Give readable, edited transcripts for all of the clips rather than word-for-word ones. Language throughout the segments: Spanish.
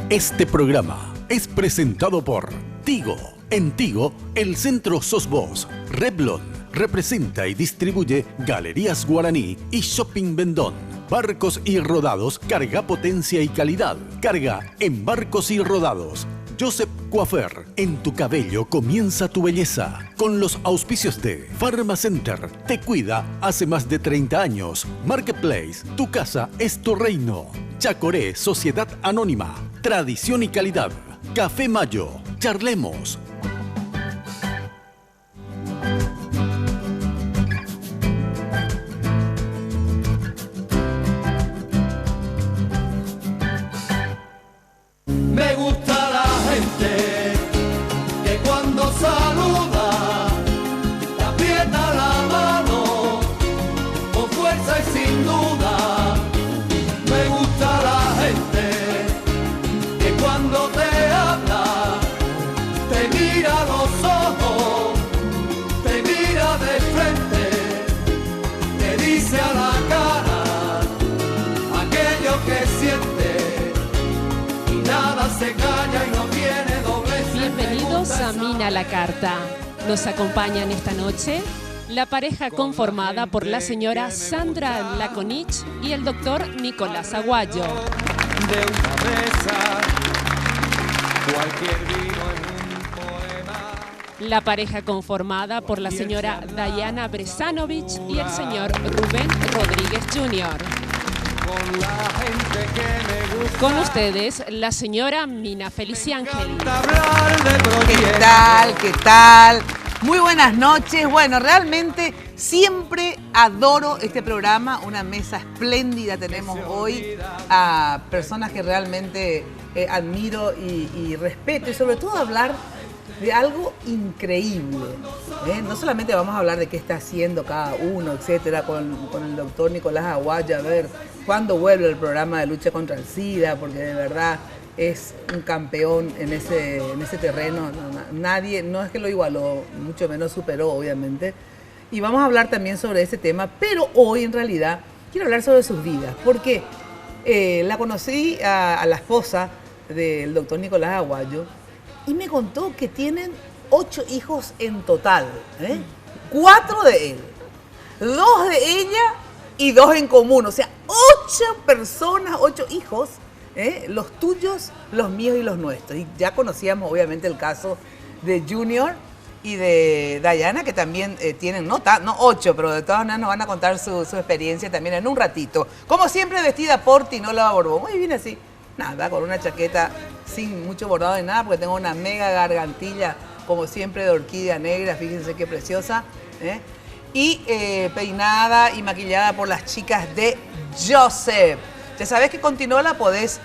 Este programa es presentado por Tigo. En Tigo, el centro sos vos. Revlon representa y distribuye Galerías Guaraní y Shopping Vendón. Barcos y Rodados, carga potencia y calidad. Carga en Barcos y Rodados. Joseph Coiffeur, en tu cabello comienza tu belleza. Con los auspicios de Pharmacenter, te cuida hace más de 30 años. Marketplace, tu casa es tu reino. Chacoré, Sociedad Anónima. Tradición y calidad. Café Mayo. Charlemos. Me gusta la gente que cuando saluda te aprieta la mano con fuerza y sin duda. Me gusta la gente que cuando te habla te mira a los ojos, te mira de frente, te dice a la cara aquello que siente. Nada se calla y no tiene doblez. Bienvenidos a Mina la Carta. Nos acompañan esta noche la pareja conformada por la señora Sandra Laconich y el doctor Nicolás Aguayo. De una mesa, cualquier vino en un poema. La pareja conformada por la señora Dayana Bresanovich y el señor Rubén Rodríguez Jr. Con la gente que me gusta. Con ustedes, la señora Mina Feliciángel. Hablar de proyectos. ¿Qué tal? ¿Qué tal? Muy buenas noches. Bueno, realmente siempre adoro este programa. Una mesa espléndida tenemos hoy a personas que realmente admiro y respeto. Y sobre todo hablar de algo increíble. No solamente vamos a hablar de qué está haciendo cada uno, etcétera, con el doctor Nicolás Aguayo, a ver cuándo vuelve el programa de lucha contra el SIDA, porque de verdad es un campeón en ese terreno. Nadie, no es que lo igualó, mucho menos superó, obviamente. Y vamos a hablar también sobre ese tema, pero hoy en realidad quiero hablar sobre sus vidas, porque la conocí a la esposa del doctor Nicolás Aguayo y me contó que tienen 8 hijos en total, 4 de él, 2 de ella y 2 en común, o sea, 8 personas, 8 hijos, los tuyos, los míos y los nuestros. Y ya conocíamos obviamente el caso de Junior y de Dayana, que también tienen, no 8, pero de todas maneras nos van a contar su experiencia también en un ratito. Como siempre, vestida por Tinola Borbón, muy bien así, nada, con una chaqueta sin mucho bordado de nada, porque tengo una mega gargantilla, como siempre, de orquídea negra, fíjense qué preciosa, y peinada y maquillada por las chicas de Joseph. Ya sabes que con Tinola podés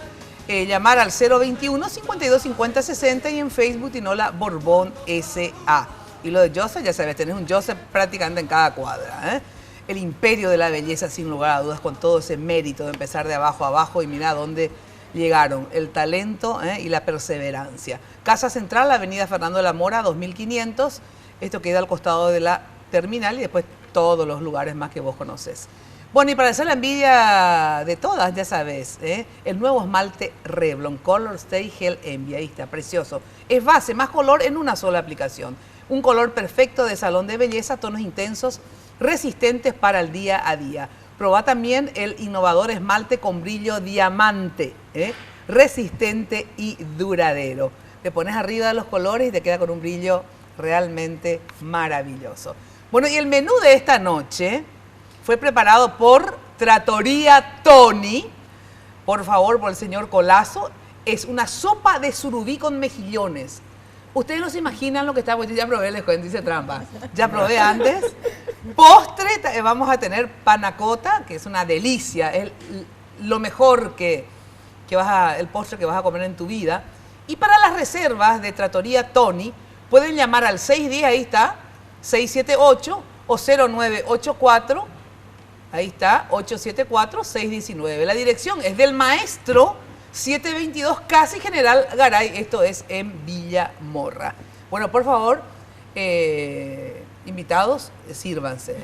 llamar al 021 52 50 60 y en Facebook Tinola Borbón SA. Y lo de Joseph, ya sabes, tenés un Joseph prácticamente en cada cuadra, El imperio de la belleza, sin lugar a dudas, con todo ese mérito de empezar de abajo a abajo y mira dónde llegaron, el talento y la perseverancia. Casa Central, Avenida Fernando de la Mora, 2500. Esto queda al costado de la terminal y después todos los lugares más que vos conocés. Bueno, y para hacer la envidia de todas, ya sabes, el nuevo esmalte Revlon Color Stay Gel Envy, ahí está, precioso. Es base, más color en una sola aplicación. Un color perfecto de salón de belleza, tonos intensos, resistentes para el día a día. Probá también el innovador esmalte con brillo diamante, resistente y duradero. Te pones arriba de los colores y te queda con un brillo realmente maravilloso. Bueno, y el menú de esta noche fue preparado por Trattoria Tony, por favor, por el señor Colazo. Es una sopa de surubí con mejillones. Ustedes no se imaginan lo que está, porque ya probé, les cuento, dice trampa. Ya probé antes. Postre, vamos a tener panacota, que es una delicia, es lo mejor el postre que vas a comer en tu vida. Y para las reservas de Trattoria Tony, pueden llamar al 610, ahí está, 678 o 0984, ahí está, 874-619. La dirección es del Maestro 722, casi General Garay, esto es en Villa Morra. Bueno, por favor, invitados, sírvanse.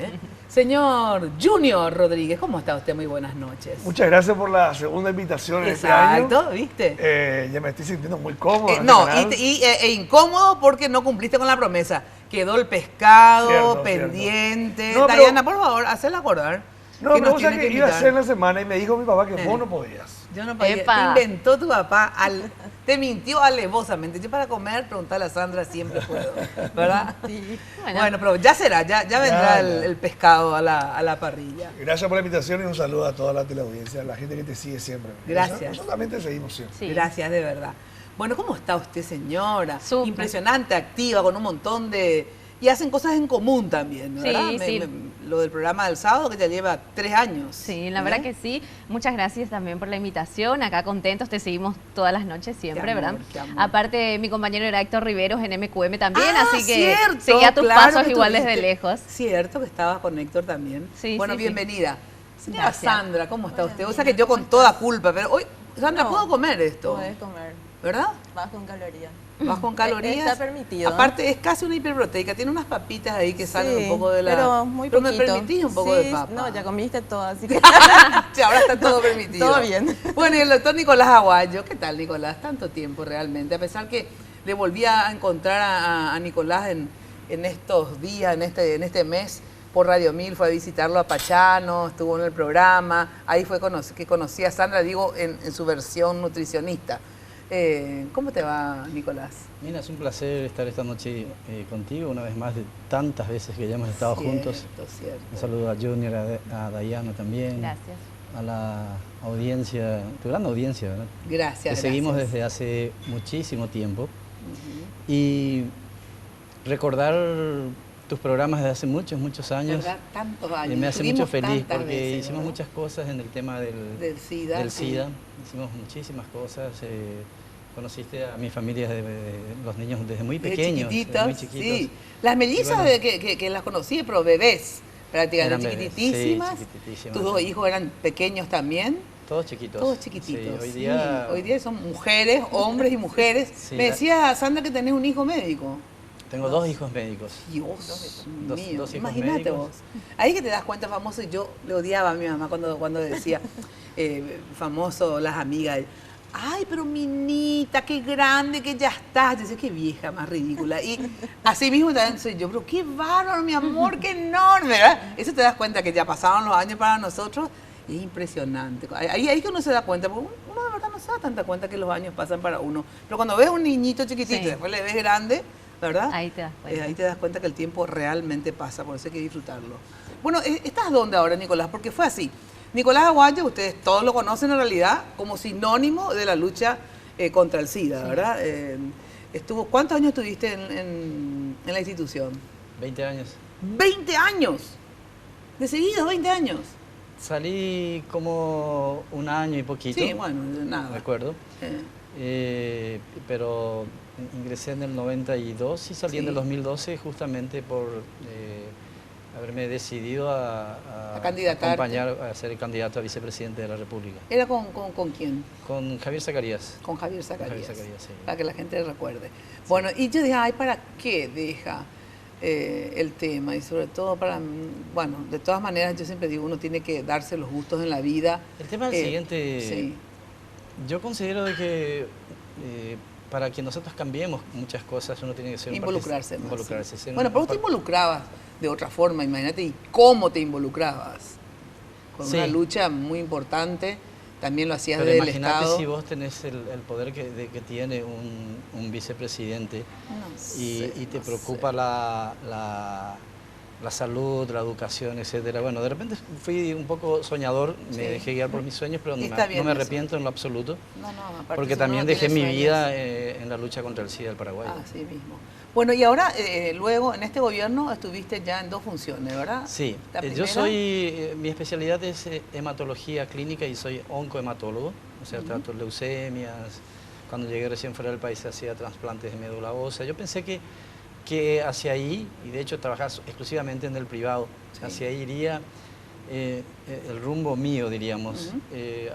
Señor Junior Rodríguez, ¿cómo está usted? Muy buenas noches. Muchas gracias por la segunda invitación en este año. Exacto, ¿viste? Ya me estoy sintiendo muy cómodo. en No, este canal. e incómodo porque no cumpliste con la promesa. Quedó el pescado Cierto, pendiente. cierto. No, pero- Dayana, por favor, hacela acordar. No, que pero nos o sea tiene que que iba a invitar. hacer la semana y me dijo mi papá que vos no podías. Yo no podía. Epa. Te inventó tu papá, te mintió alevosamente. Yo para comer, preguntarle a Sandra siempre puedo, ¿verdad? Sí. Bueno, pero ya será, ya vendrá Ya, el, ya. el pescado a la parrilla. Gracias por la invitación y un saludo a toda la teleaudiencia, a la gente que te sigue siempre. Gracias. Nosotros también te seguimos siempre. Sí. Gracias, de verdad. Bueno, ¿cómo está usted, señora? Súper. Impresionante, activa, con un montón de... Y hacen cosas en común también, ¿verdad? Sí, sí. Lo del programa del sábado, que ya lleva 3 años. Sí, la verdad que sí. Muchas gracias también por la invitación. Acá contentos, te seguimos todas las noches siempre, Qué amor, ¿verdad? qué amor. Aparte, mi compañero era Héctor Riveros en MQM también, Ah, así que cierto, seguía tus claro pasos que igual desde tuviste. lejos. Cierto que estabas con Héctor también. Sí, bueno, sí, sí. bienvenida. Señora Gracias. Sandra, ¿cómo está Hola, usted? O amiga, sea que yo con ¿cómo toda estás? culpa, pero hoy, Sandra, No, ¿puedo comer esto? Puedes comer, ¿Verdad? bajo en calorías. Bajo en calorías. Está permitido. Aparte, es casi una hiperproteica. Tiene unas papitas ahí que salen un Sí, poco de la... pero muy Pero me poquito. permitís un poco Sí, de papa. No, ya comiste todo, así que... Sí, ahora está todo permitido. Todo bien. Bueno, y el doctor Nicolás Aguayo, ¿qué tal, Nicolás? Tanto tiempo realmente, a pesar que le volví a encontrar a Nicolás en estos días, en este mes, por Radio 1000, fue a visitarlo a Pachano, estuvo en el programa, ahí fue que conocí a Sandra, digo, en su versión nutricionista. ¿Cómo te va, Nicolás? Mira, es un placer estar esta noche contigo, una vez más de tantas veces que ya hemos estado juntos. Cierto. Un saludo a Junior, a Dayana también. Gracias. A la audiencia, tu gran audiencia, ¿verdad? Gracias. Te seguimos gracias. desde hace muchísimo tiempo. Y recordar tus programas de hace muchos años ¿Verdad? Tantos años. me hace Estuvimos mucho feliz tantas porque veces, hicimos ¿verdad? muchas cosas en el tema Del SIDA. del sí. SIDA. Hicimos muchísimas cosas. Conociste a mi familia de los niños desde muy De pequeños, chiquititos, muy chiquitos. sí. Las mellizas Y bueno, que las conocí, pero bebés, prácticamente Eran bebés, chiquititísimas. sí, chiquititísimas. Tus dos hijos eran pequeños también. Todos chiquitos. Todos chiquititos. Sí, hoy sí. día Hoy día son mujeres, hombres y mujeres. Sí, Me decía Sandra que tenés un hijo médico. tengo dos hijos médicos. Dios mío, dos hijos imagínate médicos. vos. Ahí que te das cuenta, famoso, y yo le odiaba a mi mamá cuando decía, famoso, las amigas, ay, pero minita, qué grande que ya estás. Yo decía, qué vieja más ridícula. Y así mismo también soy yo, pero qué bárbaro, mi amor, qué enorme, ¿verdad? Eso te das cuenta que ya pasaron los años para nosotros y es impresionante. Ahí que uno se da cuenta, porque uno de verdad no se da tanta cuenta que los años pasan para uno. Pero cuando ves un niñito chiquitito y Sí. después le ves grande, ¿verdad? Ahí te das cuenta. Ahí te das cuenta que el tiempo realmente pasa, por eso hay que disfrutarlo. Bueno, ¿estás dónde ahora, Nicolás? Porque fue así. Nicolás Aguayo, ustedes todos lo conocen en realidad como sinónimo de la lucha contra el SIDA, ¿verdad? ¿Cuántos años estuviste en la institución? 20 años. 20 años. De seguido, 20 años. Salí como un año y poquito. Sí, bueno, nada. Recuerdo. Pero ingresé en el 92 y salí en Sí. el 2012 justamente por haberme decidido a candidatarte. acompañar a ser el candidato a vicepresidente de la República. ¿Era con quién? Con Javier Zacarías. Con Javier Zacarías. Javier Zacarías, sí. Para que la gente recuerde. Bueno, y yo dije, ay, ¿para qué deja el tema? Y sobre todo para, bueno, de todas maneras yo siempre digo, uno tiene que darse los gustos en la vida. El tema es el siguiente. Sí. Yo considero de que para que nosotros cambiemos muchas cosas uno tiene que ser Involucrarse más. involucrarse. Sí. ser Bueno, un pero vos te par- involucrabas de otra forma, imagínate, y cómo te involucrabas. Con Sí. una lucha muy importante, también lo hacías Pero desde el imagínate Estado. si vos tenés el poder que tiene un vicepresidente No y sé, te no preocupa sé. la salud, la educación, etcétera. Bueno, de repente fui un poco soñador, Sí. me dejé guiar por mis sueños, pero Está bien no me eso. arrepiento en lo absoluto, No, no, aparte porque si uno también no dejé tiene mi sueños. vida en la lucha contra el SIDA del Paraguay. Así mismo. Bueno, y ahora, luego, en este gobierno estuviste ya en 2 funciones, ¿verdad? Sí, La yo primera, soy, mi especialidad es hematología clínica y soy oncohematólogo, o sea, trato leucemias. Cuando llegué recién fuera del país hacía trasplantes de médula ósea. Yo pensé que hacia ahí, y de hecho trabajaba exclusivamente en el privado, Sí. hacia ahí iría el rumbo mío, diríamos, Ujú.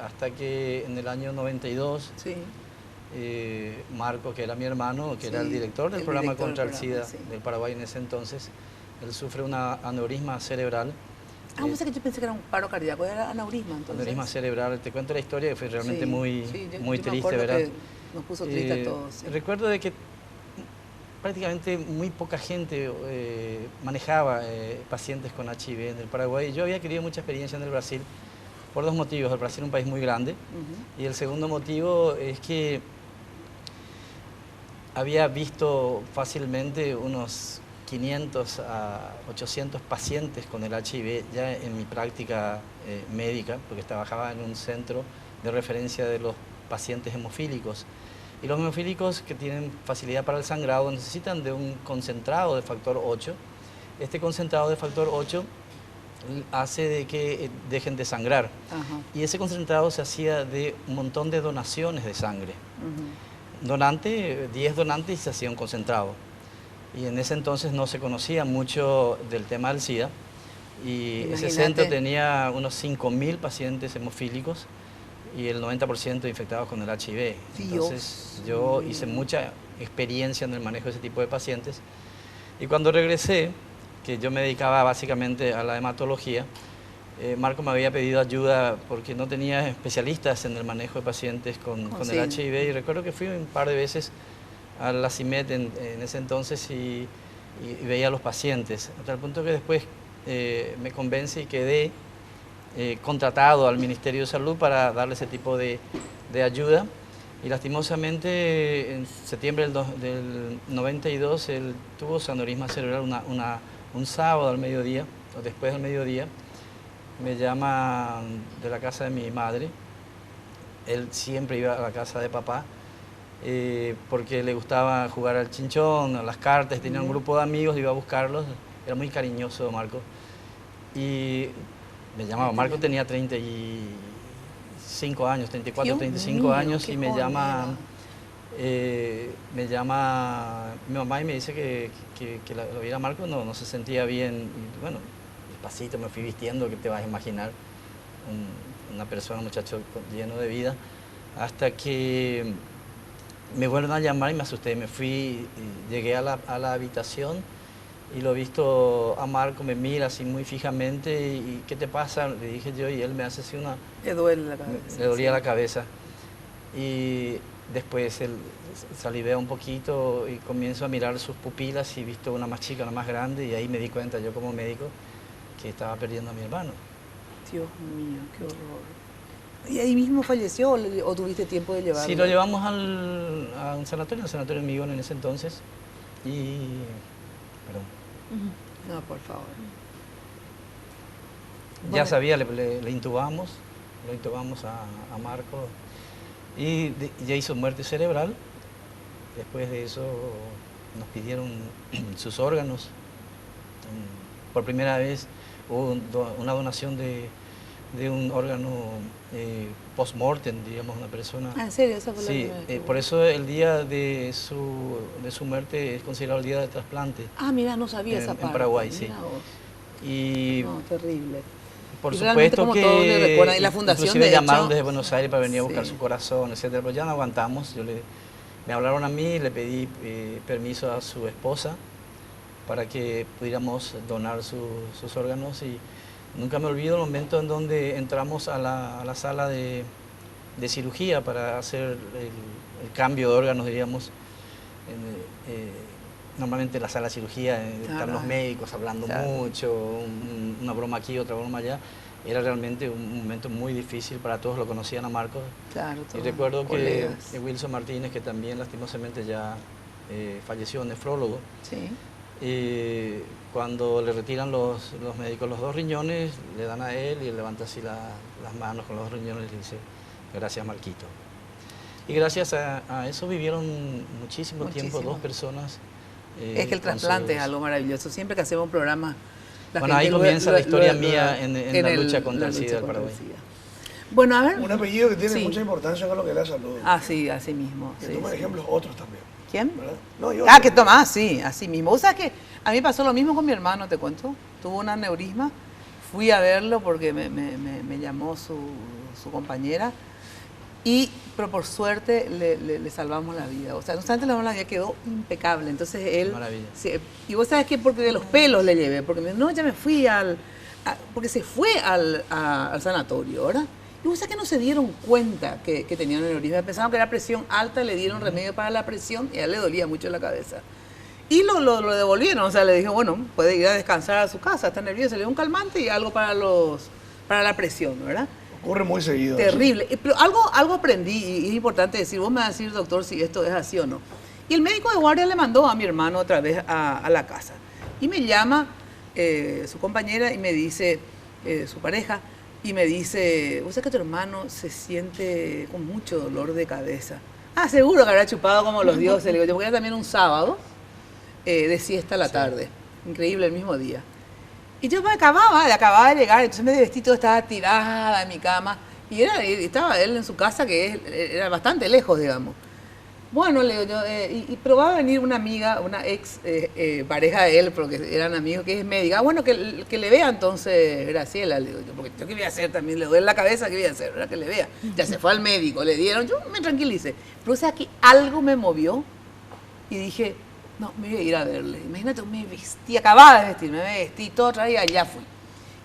hasta que en el año 92... Sí. Marco, que era mi hermano, que era el Sí, director del el programa director contra del el programa, SIDA sí. del Paraguay en ese entonces, él sufre un aneurisma cerebral Ah, vos sabés que yo pensé que era un paro cardíaco, era aneurisma entonces. Aneurisma cerebral. Te cuento la historia que fue realmente Sí, muy, sí, yo muy me triste, acuerdo ¿verdad? que nos puso triste a todos. Sí. Recuerdo de que prácticamente muy poca gente manejaba pacientes con HIV en el Paraguay. Yo había querido mucha experiencia en el Brasil por dos motivos. El Brasil es un país muy grande y el segundo motivo es que había visto fácilmente unos 500 a 800 pacientes con el HIV ya en mi práctica médica, porque trabajaba en un centro de referencia de los pacientes hemofílicos. Y los hemofílicos que tienen facilidad para el sangrado necesitan de un concentrado de factor 8. Este concentrado de factor 8 hace de que dejen de sangrar. Ajá. Y ese concentrado se hacía de un montón de donaciones de sangre. 10 donantes y se hacía un concentrado. Y en ese entonces no se conocía mucho del tema del SIDA. Y Imagínate. ese centro tenía unos 5.000 pacientes hemofílicos y el 90% infectados con el HIV. Entonces yo hice mucha experiencia en el manejo de ese tipo de pacientes. Y cuando regresé, que yo me dedicaba básicamente a la hematología, Marco me había pedido ayuda porque no tenía especialistas en el manejo de pacientes con el HIV. Y recuerdo que fui un par de veces a la CIMED en ese entonces y veía a los pacientes. Hasta el punto que después me convence y quedé contratado al Ministerio de Salud para darle ese tipo de ayuda. Y lastimosamente en septiembre del 92 él tuvo su aneurisma cerebral un sábado al mediodía, o después del mediodía. Me llama de la casa de mi madre. Él siempre iba a la casa de papá porque le gustaba jugar al chinchón, a las cartas, tenía un grupo de amigos, iba a buscarlos. Era muy cariñoso Marco. Y me llamaba, Marco tenía 35 años, 34, 35 años y me llama mi mamá y me dice que lo viera Marco, no se sentía bien. Y bueno, despacito me fui vistiendo, que te vas a imaginar, una persona, un muchacho lleno de vida, hasta que me vuelven a llamar y me asusté. Me fui, llegué a la habitación y lo he visto a Marco, me mira así muy fijamente y ¿qué te pasa? Le dije yo y él me hace así una... Le duele la cabeza. Le dolía la cabeza. Y después él salivea un poquito y comienzo a mirar sus pupilas y he visto una más chica, una más grande y ahí me di cuenta yo como médico que estaba perdiendo a mi hermano. Dios mío, qué horror. ¿Y ahí mismo falleció o tuviste tiempo de llevarlo? Sí, lo llevamos a un sanatorio, Migón en ese entonces. Y... Perdón. No, por favor. Ya sabía, le intubamos a Marco y ya hizo muerte cerebral. Después de eso nos pidieron sus órganos. Por primera vez hubo una donación de un órgano post-mortem, digamos, una persona. Ah, ¿en serio? Esa fue la Sí, primera vez. por eso el día de su muerte es considerado el día del trasplante. Ah, mira, no sabía esa parte. En Paraguay, sí. Mirá vos. Y No, terrible. por Y realmente supuesto como todos le que recuerdan, y la fundación, inclusive de llamaron hecho, desde Buenos Aires para venir a buscar sí. su corazón, etcétera, pero ya no aguantamos. Me hablaron a mí, le pedí permiso a su esposa para que pudiéramos donar sus órganos y nunca me olvido el momento en donde entramos a la sala de cirugía para hacer el cambio de órganos, diríamos. Normalmente en la sala de cirugía están los médicos hablando mucho, una broma aquí, otra broma allá. Era realmente un momento muy difícil para todos, lo conocían a Marcos. Claro, Y recuerdo que Wilson Martínez, que también lastimosamente ya falleció, nefrólogo, sí. cuando le retiran los médicos los 2 riñones, le dan a él y él levanta así las manos con los 2 riñones y dice, gracias Marquito. Y gracias a eso vivieron muchísimo tiempo 2 personas. Es que el trasplante es algo maravilloso. Siempre que hacemos un programa... Bueno, ahí comienza la historia mía en la lucha contra el SIDA del Paraguay. Bueno, a ver... Un apellido que tiene mucha importancia con lo que es la salud. Ah, sí, así mismo. Que toma ejemplos otros también. ¿Quién? ¿Verdad? No, yo. Que toma, sí, así mismo. O sea que a mí pasó lo mismo con mi hermano, te cuento. Tuvo un aneurisma. Fui a verlo porque me llamó su compañera. Pero por suerte le salvamos la vida. O sea, no obstante, la vida quedó impecable. Entonces él... Maravilla. Sí, y vos sabés que porque de los pelos le llevé. Porque no, ya me fui al porque se fue al sanatorio, ¿verdad? Y vos sabés que no se dieron cuenta que tenían aneurisma. Pensaban que era presión alta, le dieron remedio para la presión y a él le dolía mucho la cabeza. Y lo devolvieron, o sea, le dijo, bueno, puede ir a descansar a su casa, está nervioso, le dio un calmante y algo para la presión, ¿verdad? Ocurre muy seguido. Terrible. Pero algo aprendí y es importante decir, vos me vas a decir, doctor, si esto es así o no. Y el médico de guardia le mandó a mi hermano otra vez a la casa. Y me llama su compañera y me dice, su pareja, y me dice, ¿vos sabés que tu hermano se siente con mucho dolor de cabeza? Ah, seguro que habrá chupado como los dioses, le digo yo, porque era también un sábado de siesta a la tarde. Increíble, el mismo día. Y yo acababa de llegar, entonces me vestí, todo estaba tirada en mi cama. Y estaba él en su casa, que era bastante lejos, digamos. Bueno, le digo yo, pero va a venir una amiga, una ex pareja de él, porque eran amigos, que es médica. Bueno, que le vea entonces Graciela, le digo yo, porque yo qué voy a hacer también, le duele la cabeza, ¿qué voy a hacer? ¿Verdad? Que le vea. Ya se fue al médico, le dieron, yo me tranquilicé. Pero o sea, que algo me movió y dije, no, me voy a ir a verle. Imagínate, me vestí, acababa de vestir, me vestí, todo otra vez y allá fui.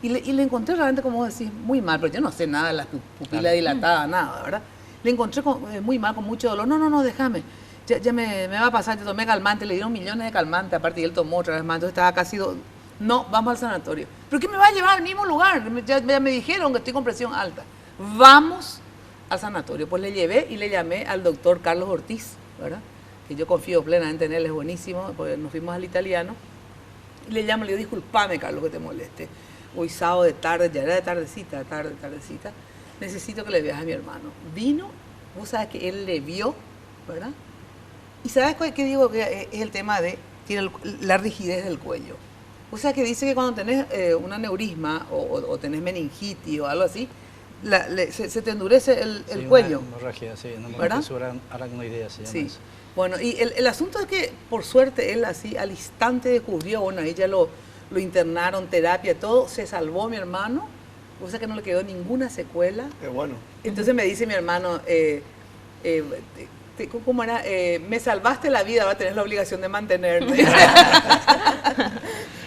Y le encontré realmente, como vos decís, muy mal, pero yo no sé nada de las pupilas dilatadas, nada, ¿verdad? Le encontré muy mal, con mucho dolor. No, déjame. Ya me va a pasar, te tomé calmante, le dieron millones de calmante, aparte y él tomó otra vez más, entonces estaba casi... No, vamos al sanatorio. ¿Pero qué me va a llevar al mismo lugar? Ya me dijeron que estoy con presión alta. Vamos al sanatorio. Pues le llevé y le llamé al doctor Carlos Ortiz, ¿verdad? Que yo confío plenamente en él, es buenísimo, porque nos fuimos al italiano. Y le llamo, le digo, disculpame, Carlos, que te moleste. Hoy sábado de tarde, ya era de tardecita, necesito que le veas a mi hermano. Vino, vos sabes que él le vio, ¿verdad? Y ¿sabes qué digo? Que es el tema de tiene la rigidez del cuello. O sea, que dice que cuando tenés un aneurisma o tenés meningitis o algo así, se te endurece el cuello. Una hemorragia, sí, una ¿verdad? aracnoidea se llama Sí. eso. Bueno, y el asunto es que, por suerte, él así al instante descubrió, bueno, ahí ya lo internaron, terapia, todo, se salvó mi hermano, o sea que no le quedó ninguna secuela. Qué bueno. Entonces me dice mi hermano, ¿cómo era? Me salvaste la vida, ahora tenés la obligación de mantenerme.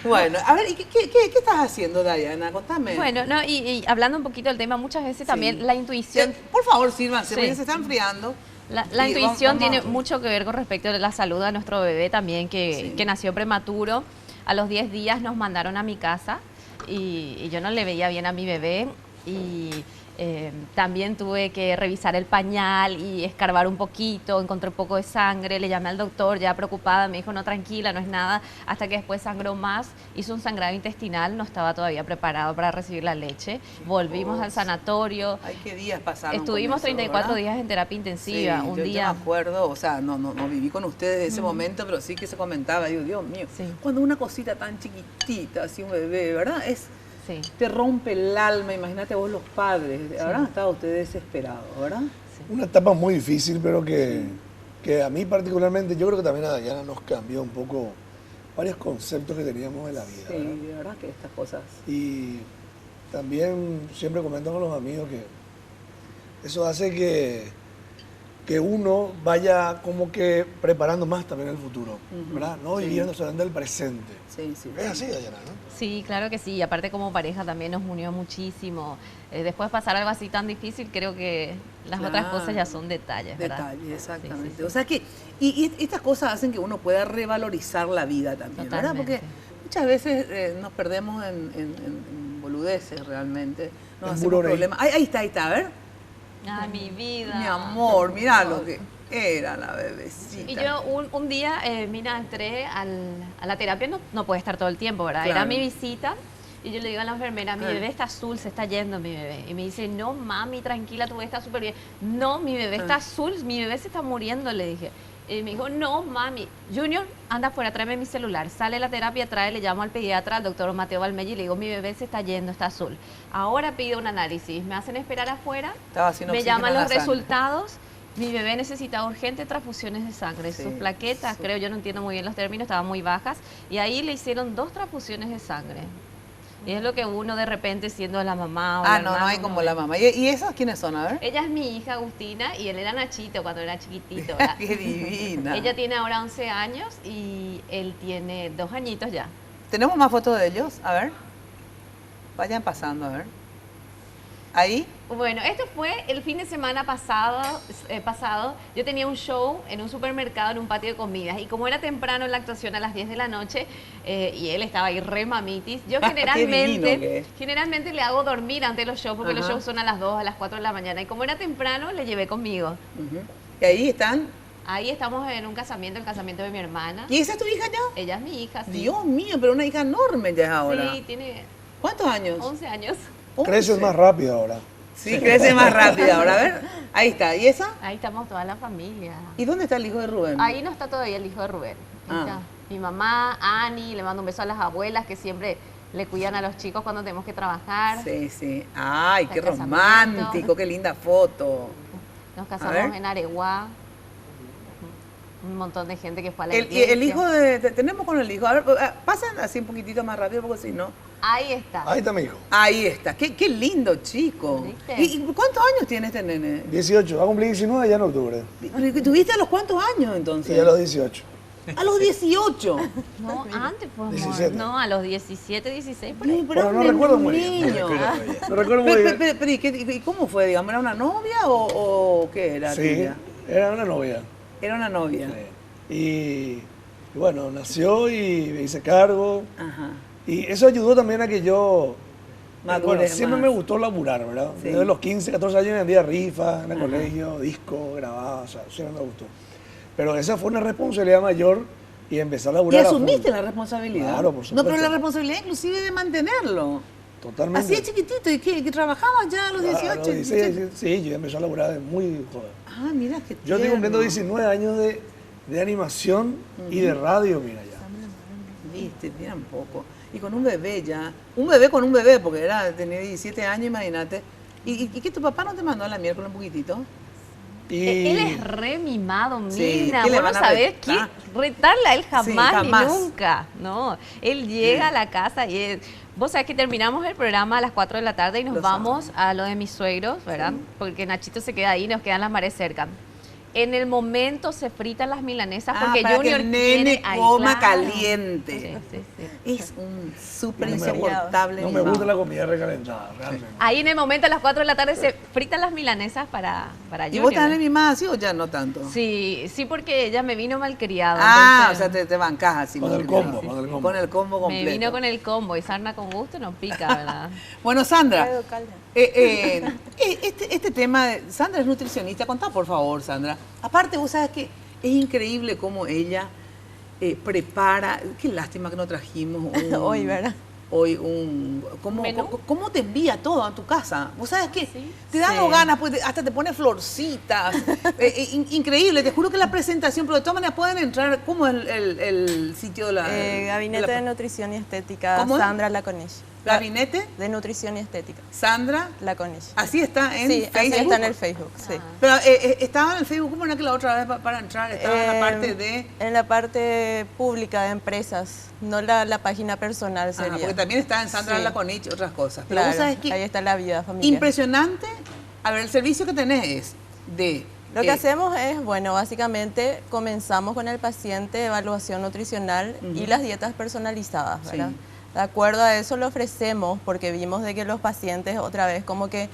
Bueno, a ver, ¿y qué estás haciendo, Diana? Contame. Bueno, no, y hablando un poquito del tema, muchas veces también la intuición... Por favor, sírvanse, Sí. porque se está enfriando. La Sí, intuición vamos. tiene mucho que ver con respecto a la salud de nuestro bebé también, Sí. que nació prematuro. A los 10 días nos mandaron a mi casa y yo no le veía bien a mi bebé y también tuve que revisar el pañal y escarbar un poquito, encontré un poco de sangre, le llamé al doctor ya preocupada, me dijo no, tranquila, no es nada, hasta que después sangró más, hizo un sangrado intestinal, no estaba todavía preparado para recibir la leche, volvimos al sanatorio. Ay, qué días pasaron. Estuvimos con eso, 34 ¿verdad? días en terapia intensiva, Sí, un yo día... me acuerdo, o sea, no viví con ustedes ese momento, pero sí que se comentaba, digo, Dios mío, Sí. cuando una cosita tan chiquitita, así un bebé, ¿verdad? Sí. Te rompe el alma, imagínate vos los padres, habrán estado ustedes desesperados, ¿verdad? Una etapa muy difícil, pero que a mí particularmente, yo creo que también a Dayana nos cambió un poco varios conceptos que teníamos de la vida. Sí, ¿verdad? de verdad que estas cosas... Y también siempre comento con los amigos que eso hace que uno vaya como que preparando más también el futuro, ¿verdad? No Sí. viviendo solamente el presente. Sí. Es así, Dayana, ¿no? Sí, claro que sí. Aparte como pareja también nos unió muchísimo. Después de pasar algo así tan difícil, creo que las otras Claro. cosas ya son detalles, ¿verdad? Detalles, exactamente. Sí, sí, sí. O sea que, y estas cosas hacen que uno pueda revalorizar la vida también, ¿verdad? Porque Totalmente. muchas veces nos perdemos en boludeces realmente. Nos En hacemos burones. problemas. Ahí está, a ver. Ay, mi vida. Mi amor, mirá lo que era la bebecita. Y yo un día, mira, entré a la terapia, no puede estar todo el tiempo, ¿verdad? Claro. Era mi visita y yo le digo a la enfermera, mi Ah. bebé está azul, se está yendo mi bebé. Y me dice, no, mami, tranquila, tu bebé está súper bien. No, mi bebé está azul, mi bebé se está muriendo, le dije. Y me dijo, no, mami, Junior, anda afuera, tráeme mi celular. Sale la terapia, le llamo al pediatra, al doctor Mateo Valmelli, y le digo, mi bebé se está yendo, está azul. Ahora pido un análisis, me hacen esperar afuera, Estaba sin me oxígeno llaman en la los sangre. resultados. Mi bebé necesitaba urgentes transfusiones de sangre. Sí, Sus plaquetas, sí. creo, yo no entiendo muy bien los términos, estaban muy bajas. Y ahí le hicieron 2 transfusiones de sangre. Y es lo que uno de repente, siendo la mamá o Ah, el no hermano, hay como uno la ve. mamá. ¿Y esas quiénes son? A ver. Ella es mi hija Agustina y él era Nachito cuando era chiquitito. ¿verdad? Qué divina. Ella tiene ahora 11 años y él tiene 2 añitos ya. ¿Tenemos más fotos de ellos? A ver. Vayan pasando, a ver. Ahí. Bueno, esto fue el fin de semana pasado. Yo tenía un show en un supermercado, en un patio de comidas. Y como era temprano la actuación a las 10 de la noche, y él estaba ahí re mamitis, yo generalmente le hago dormir antes de los shows, porque los shows son a las 2, a las 4 de la mañana. Y como era temprano, le llevé conmigo. ¿Y ahí están? Ahí estamos en un casamiento, el casamiento de mi hermana. ¿Y esa es tu hija ya? Ella es mi hija, sí. Dios mío, pero una hija enorme ya es ahora. Sí, tiene ¿Cuántos años? 11 años. Creces más rápido ahora. Sí, crece más rápido ahora. A ver, ahí está. ¿Y esa? Ahí estamos toda la familia. ¿Y dónde está el hijo de Rubén? Ahí no está todavía el hijo de Rubén. Ahí está. Mi mamá, Ani, le mando un beso a las abuelas que siempre le cuidan a los chicos cuando tenemos que trabajar. Sí, sí. Ay, Está qué el casamiento. romántico, qué linda foto. Nos ver. casamos en Areguá. Un montón de gente que fue a la iglesia. El hijo tenemos con el hijo. A ver, pasen así un poquitito más rápido porque si no. Ahí está. Ahí está mi hijo. Ahí está. Qué lindo, chico. ¿Viste? ¿Y cuántos años tiene este nene? 18, va a cumplir 19 ya en octubre. ¿Tuviste a los cuántos años entonces? Y a los 18. A los 18. No, antes fue amor. 17. No, a los 17, 16 por ahí. Sí, pero Bueno, no era un recuerdo muy bien. niño. No recuerdo muy bien. Pero, ¿y cómo fue? Digamos, ¿era una novia o qué era? Sí, tuya? era una novia. Era una novia. Y bueno, nació y me hice cargo. Ajá. Y eso ayudó también a que yo... Madure bueno, siempre más. me gustó laburar, ¿verdad? Sí. Desde los 15, 14 años vendía rifas en el colegio, discos, grababa, o sea, siempre me gustó. Pero esa fue una responsabilidad mayor y empecé a ¿Y laburar. asumiste la responsabilidad? Claro, por No, supuesto. pero la responsabilidad inclusive de mantenerlo. Totalmente. Así de chiquitito, ¿y qué trabajabas ya a los 18? A los 16, sí, yo empecé a laburar de muy joven. Ah, mira qué Yo estoy cumpliendo tierno. 19 años de animación y de radio, mira ya. Viste, mira un poco. Y con un bebé ya. Un bebé con un bebé, porque tenía 17 años, imagínate. ¿Y que tu papá no te mandó a la miércoles un poquitito? Y Él es re mimado, Sí, Mina. ¿qué le Vos no van a sabés qué retar? retarle a él jamás, Sí, jamás. ni nunca. No, él llega a la casa y vos sabés que terminamos el programa a las 4 de la tarde y nos Los vamos a lo de mis suegros, ¿verdad? Porque Nachito se queda ahí y nos quedan las mares cerca. En el momento se fritan las milanesas porque para Junior que el nene quiere ahí, coma claro. caliente. Sí, sí, sí. Es un súper no me insoportable. no me mimado. gusta la comida recalentada, realmente. Ahí en el momento a las 4 de la tarde se fritan las milanesas para ¿Y Junior. vos también mimada así o ya no tanto? Sí, sí, porque ella me vino malcriada. Ah, o entonces- sea, te bancás así. Con el muy combo, bien. con el combo. Con el combo completo. Me vino con el combo y sarna con gusto no pica, ¿verdad? Bueno, Sandra, Educarla. este tema de... Sandra es nutricionista, contá por favor, Sandra. Aparte, vos sabes que es increíble cómo ella prepara... Qué lástima que no trajimos Hoy, ¿verdad? Hoy ¿Menú? ¿Cómo te envía todo a tu casa? Vos sabes que Sí. te dan Sí. ganas, pues hasta te pone florcitas. Increíble, te juro que la presentación, pero de todas maneras pueden entrar, ¿cómo es el sitio de la... Gabinete de la- de Nutrición y Estética, ¿Cómo es? Sandra Laconich. Gabinete De Nutrición y Estética, Sandra, Laconich. así está en Sí, Facebook. así está en el Facebook, sí. Pero estaba en el Facebook, ¿cómo era que la otra vez para entrar? Estaba en la parte de... En la parte pública de empresas, no la página personal Ajá, sería. porque también está en Sandra Sí. Laconich, otras cosas. Pero Claro, vos sabés que ahí está la vida familiar. impresionante. A ver, el servicio que tenés es de... Lo que hacemos es, bueno, básicamente comenzamos con el paciente, evaluación nutricional y las dietas personalizadas, ¿verdad? Sí. De acuerdo a eso lo ofrecemos porque vimos de que los pacientes otra vez como que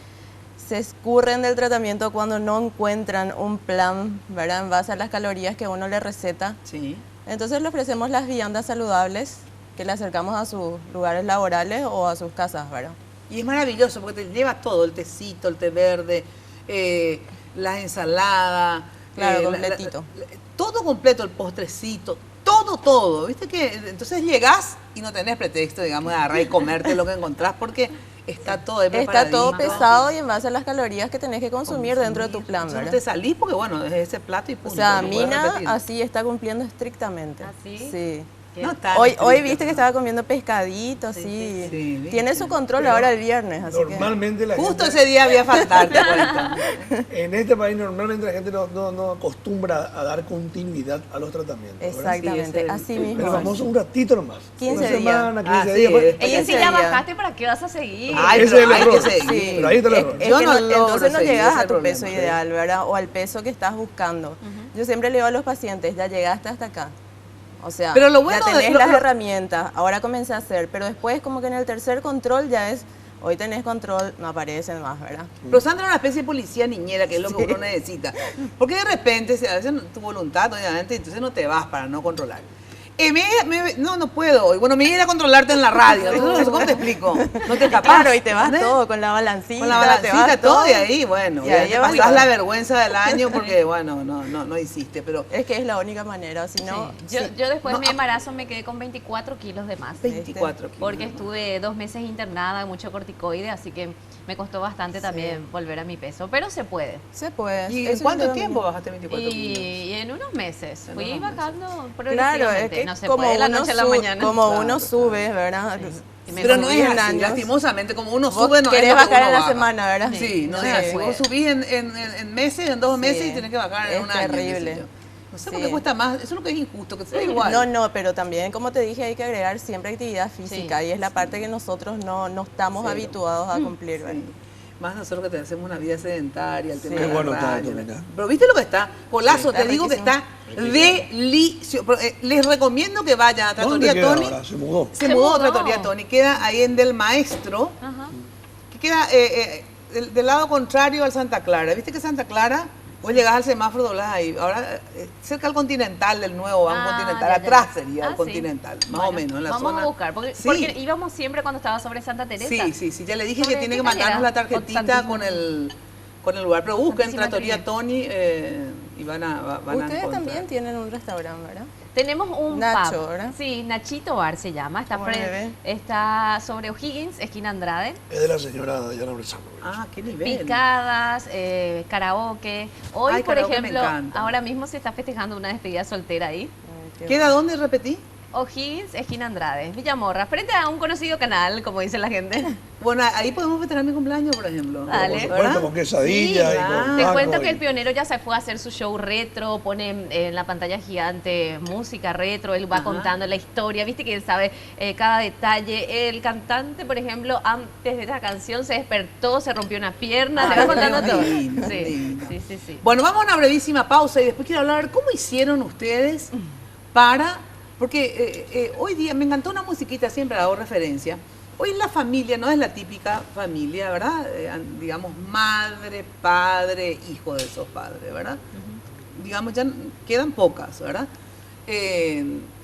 se escurren del tratamiento cuando no encuentran un plan, ¿verdad? En base a las calorías que uno le receta. Sí. Entonces le ofrecemos las viandas saludables que le acercamos a sus lugares laborales o a sus casas, ¿verdad? Y es maravilloso porque te lleva todo, el tecito, el té verde, la ensalada. Claro, la- completito. todo completo, el postrecito, todo. ¿Viste que? Entonces llegás y no tenés pretexto, digamos, de agarrar y comerte lo que encontrás porque está todo ahí Está todo preparadito. pesado y en base a las calorías que tenés que consumir dentro de tu plan, Entonces no ¿verdad? te salís porque, bueno, es ese plato y punto. O sea, no puedes Mina repetir. así está cumpliendo estrictamente. ¿Ah, sí? Sí. No tan Hoy estricto, viste que ¿no? estaba comiendo pescadito, así. sí, ¿viste? Tiene su control ahora el viernes, así que... Normalmente la Justo gente, ese día había faltar, te cuento. en este país normalmente la gente no acostumbra a dar continuidad a los tratamientos. ¿verdad? Exactamente, Sí, ese- así El mismo. famoso un ratito nomás. 15 Una días. semana, 15 Ah, sí, días. pues, Ella sí ya 15 días. bajaste, ¿para qué vas a seguir? Ay, Ese pero es el hay error. que seguir. Sí. Pero ahí está el error. Es Yo que no no- logro entonces no seguir, llegas ese a es tu el peso problema. ideal, ¿verdad? O al peso que estás buscando. Yo siempre le digo a los pacientes, ya llegaste hasta acá. O sea, Pero lo bueno ya tenés de- las lo- herramientas, ahora comencé a hacer, pero después como que en el tercer control ya es, hoy tenés control, no aparecen más, ¿verdad? Pero Sandra es una especie de policía niñera, que es lo que uno necesita. Porque de repente, a veces tu voluntad, obviamente, entonces no te vas para no controlar. No puedo hoy. Bueno, me iba a ir a controlarte en la radio. Entonces, ¿cómo te explico? No te escapas. Claro, y te vas ¿entendés? todo con la balancita, Con la te balancita, vas todo, y ahí, bueno, Y ahí ya te vas pasás igual. la vergüenza del año porque, bueno, no hiciste, pero Es que es la única manera, si no... Sí. Yo después No, de mi embarazo me quedé con 24 kilos de más. 24 kilos. Porque estuve 2 meses internada, mucho corticoide, así que me costó bastante también volver a mi peso. Pero se puede. Se puede. ¿Y Eso en yo cuánto creo tiempo que- bajaste 24 kilos? Y en unos meses. En Fui unos bajando Claro, progresivamente. es que no se como puede de la uno noche a la su- mañana. como Claro, uno sube, ¿verdad? Y me Pero no subí es en así, años. lastimosamente, como uno Vos sube, no es querés lo que bajar uno en la baja. semana, ¿verdad? Sí, no Sí, es así. puede. Vos subís en meses, en 2 meses y tenés que bajar en Es un año. qué sé terrible. yo. No sé por Sí. qué cuesta más, eso es lo que es injusto, que sea igual. No, pero también, como te dije, hay que agregar siempre actividad física y es la parte que nosotros no estamos Cero. habituados a cumplir, ¿verdad? Sí. Más nosotros que hacemos una vida sedentaria, el tema Sí. de Qué la bueno está radio, esto, mira. Pero ¿viste lo que está? Colazo, está te digo que riquísimo. está delicioso. Pero, les recomiendo que vayan a ¿Dónde Trattoria queda Tony. ahora? Se mudó. Se Se mudó a mudó. Trattoria Tony, queda ahí en Del Maestro, Ajá. que queda del lado contrario al Santa Clara. ¿Viste que Santa Clara? Vos llegás al semáforo, doblás ahí. Ahora, cerca al Continental, del nuevo Banco Ah, Continental. ya. Atrás sería el Sí. Continental, más Bueno, o menos, en la vamos zona. a buscar, porque, Sí. porque íbamos siempre cuando estaba sobre Santa Teresa. Sí, ya le dije que ¿Sobre tiene qué que mandarnos calle la era? tarjetita Santísimo. con el lugar. Pero busquen Santísimo Trattoria Cristo. Tony y van a Ustedes encontrar. también tienen un restaurante, ¿verdad? Tenemos un Nacho, pub. ¿verdad? Sí, Nachito Bar se llama. Está, Muy bien. está sobre O'Higgins, esquina Andrade. Es de la señora Diana Bresano. Ah, qué nivel. Picadas, karaoke. Hoy, Ay, por karaoke me ejemplo, encanta. ahora mismo se está festejando una despedida soltera ahí. ¿Queda dónde repetí? O'Higgins, esquina Andrade, Villamorra, frente a un conocido canal, como dice la gente. Bueno, ahí podemos festejar mi cumpleaños, por ejemplo. Dale. Por supuesto, ¿Verdad? con quesadilla Sí, y con Te taco cuento que y- el pionero ya se fue a hacer su show retro, pone en la pantalla gigante música retro, él va Ajá. contando la historia, viste que él sabe cada detalle. El cantante, por ejemplo, antes de esta canción se despertó, se rompió una pierna, te va Ay, contando qué todo. lindo, Sí, lindo. sí. Bueno, vamos a una brevísima pausa y después quiero hablar cómo hicieron ustedes para... Porque hoy día me encantó una musiquita, siempre hago referencia. Hoy la familia no es la típica familia, ¿verdad? Digamos, madre, padre, hijo de esos padres, ¿verdad? Digamos, ya quedan pocas, ¿verdad?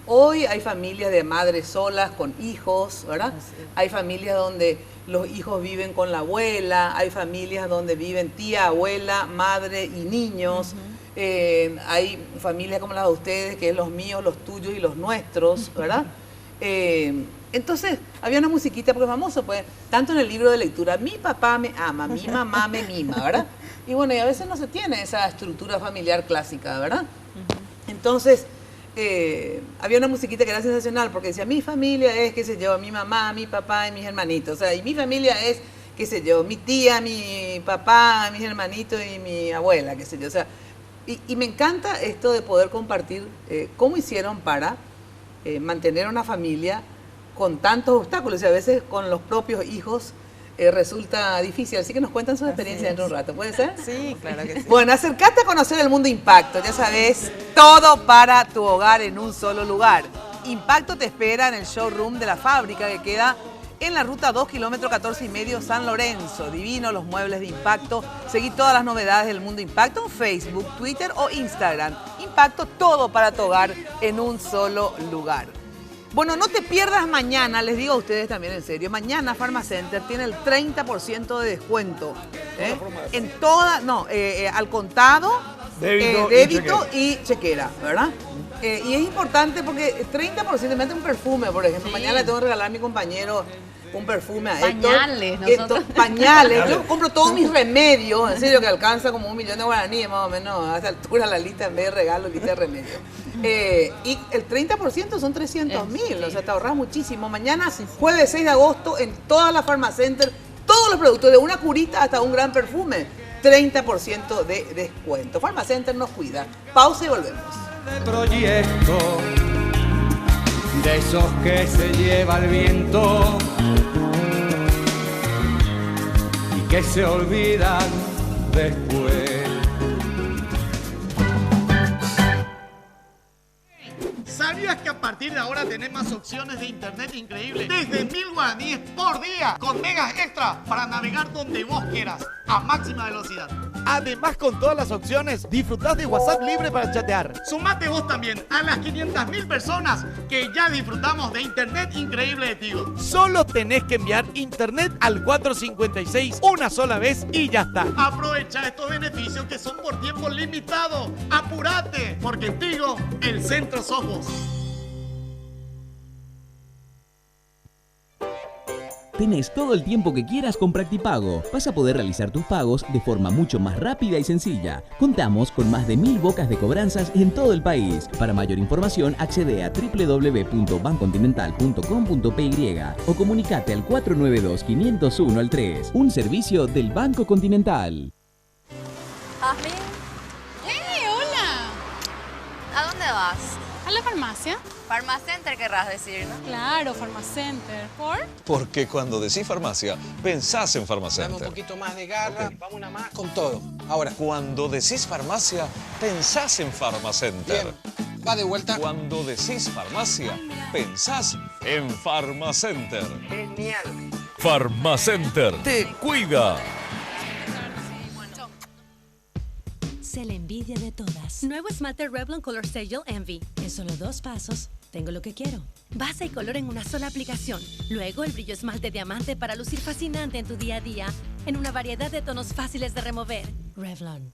Hoy hay familias de madres solas con hijos, ¿verdad? Hay familias donde los hijos viven con la abuela, hay familias donde viven tía, abuela, madre y niños. Hay familias como las de ustedes, que es los míos, los tuyos y los nuestros, ¿verdad? Entonces, había una musiquita, porque es famoso, pues, tanto en el libro de lectura, mi papá me ama, mi mamá me mima, ¿verdad? Y bueno, y a veces no se tiene esa estructura familiar clásica, ¿verdad? Entonces, había una musiquita que era sensacional, porque decía, mi familia es, qué sé yo, mi mamá, mi papá y mis hermanitos, o sea, y mi familia es, qué sé yo, mi tía, mi papá, mis hermanitos y mi abuela, qué sé yo, o sea, y me encanta esto de poder compartir cómo hicieron para mantener una familia con tantos obstáculos y a veces con los propios hijos resulta difícil. Así que nos cuentan sus experiencias dentro de un rato, ¿puede ser? Sí, claro que sí. Bueno, acercate a conocer el mundo Impacto, ya sabes, todo para tu hogar en un solo lugar. Impacto te espera en el showroom de la fábrica que queda en la ruta 2, kilómetro 14 y medio, San Lorenzo. Divino los muebles de Impacto. Seguí todas las novedades del mundo Impacto en Facebook, Twitter o Instagram. Impacto, todo para tu hogar en un solo lugar. Bueno, no te pierdas mañana, les digo a ustedes también en serio, mañana Pharmacenter tiene el 30% de descuento. En toda, al contado, Débito y chequera, ¿verdad? Y es importante porque 30% mete un perfume, por ejemplo. Sí. Mañana le tengo que regalar a mi compañero un perfume a Héctor. Pañales, nosotros. Pañales. Yo compro todos mis remedios, en serio, que alcanza como 1 millón de guaraníes más o menos a esa altura la lista en vez de regalo, lista de remedios. Y el 30% son 300.000, o sea, te ahorras muchísimo. Mañana, jueves 6 de agosto, en todas las Pharmacenter, todos los productos, de una curita hasta un gran perfume, 30% de descuento. Pharmacenter nos cuida. Pausa y volvemos. De proyecto, de esos que se lleva el viento y que se olvidan después. ¿Sabías que a partir de ahora tenés más opciones de internet increíbles? Desde 1000 guaraníes por día, con megas extra para navegar donde vos quieras, a máxima velocidad. Además, con todas las opciones, disfrutás de WhatsApp libre para chatear. Sumate vos también a las 500.000 personas que ya disfrutamos de internet increíble de Tigo. Solo tenés que enviar internet al 456 una sola vez y ya está. Aprovecha estos beneficios que son por tiempo limitado. ¡Apúrate! Porque en Tigo, el centro sos vos. Tenés todo el tiempo que quieras con Practipago. Vas a poder realizar tus pagos de forma mucho más rápida y sencilla. Contamos con más de 1000 bocas de cobranzas en todo el país. Para mayor información, accede a www.bancontinental.com.py o comunicate al 492-501-3. Un servicio del Banco Continental. Jasmine. ¡Hey, hola! ¿A dónde vas? ¿A la farmacia? Farmacenter querrás decir, ¿no? Claro, Farmacenter. ¿Por? Porque cuando decís farmacia, pensás en Dame Farmacenter. un poquito más de garra, vamos una más con todo. Ahora. Cuando decís farmacia, pensás en Farmacenter. Bien, va de vuelta. Cuando decís farmacia, pensás en Farmacenter. Genial. Farmacenter te cuida. Sé la envidia de todas. Nuevo esmalte Revlon Color Stay Envy. En solo 2 pasos, tengo lo que quiero. Base y color en una sola aplicación. Luego el brillo esmalte diamante para lucir fascinante en tu día a día. En una variedad de tonos fáciles de remover. Revlon.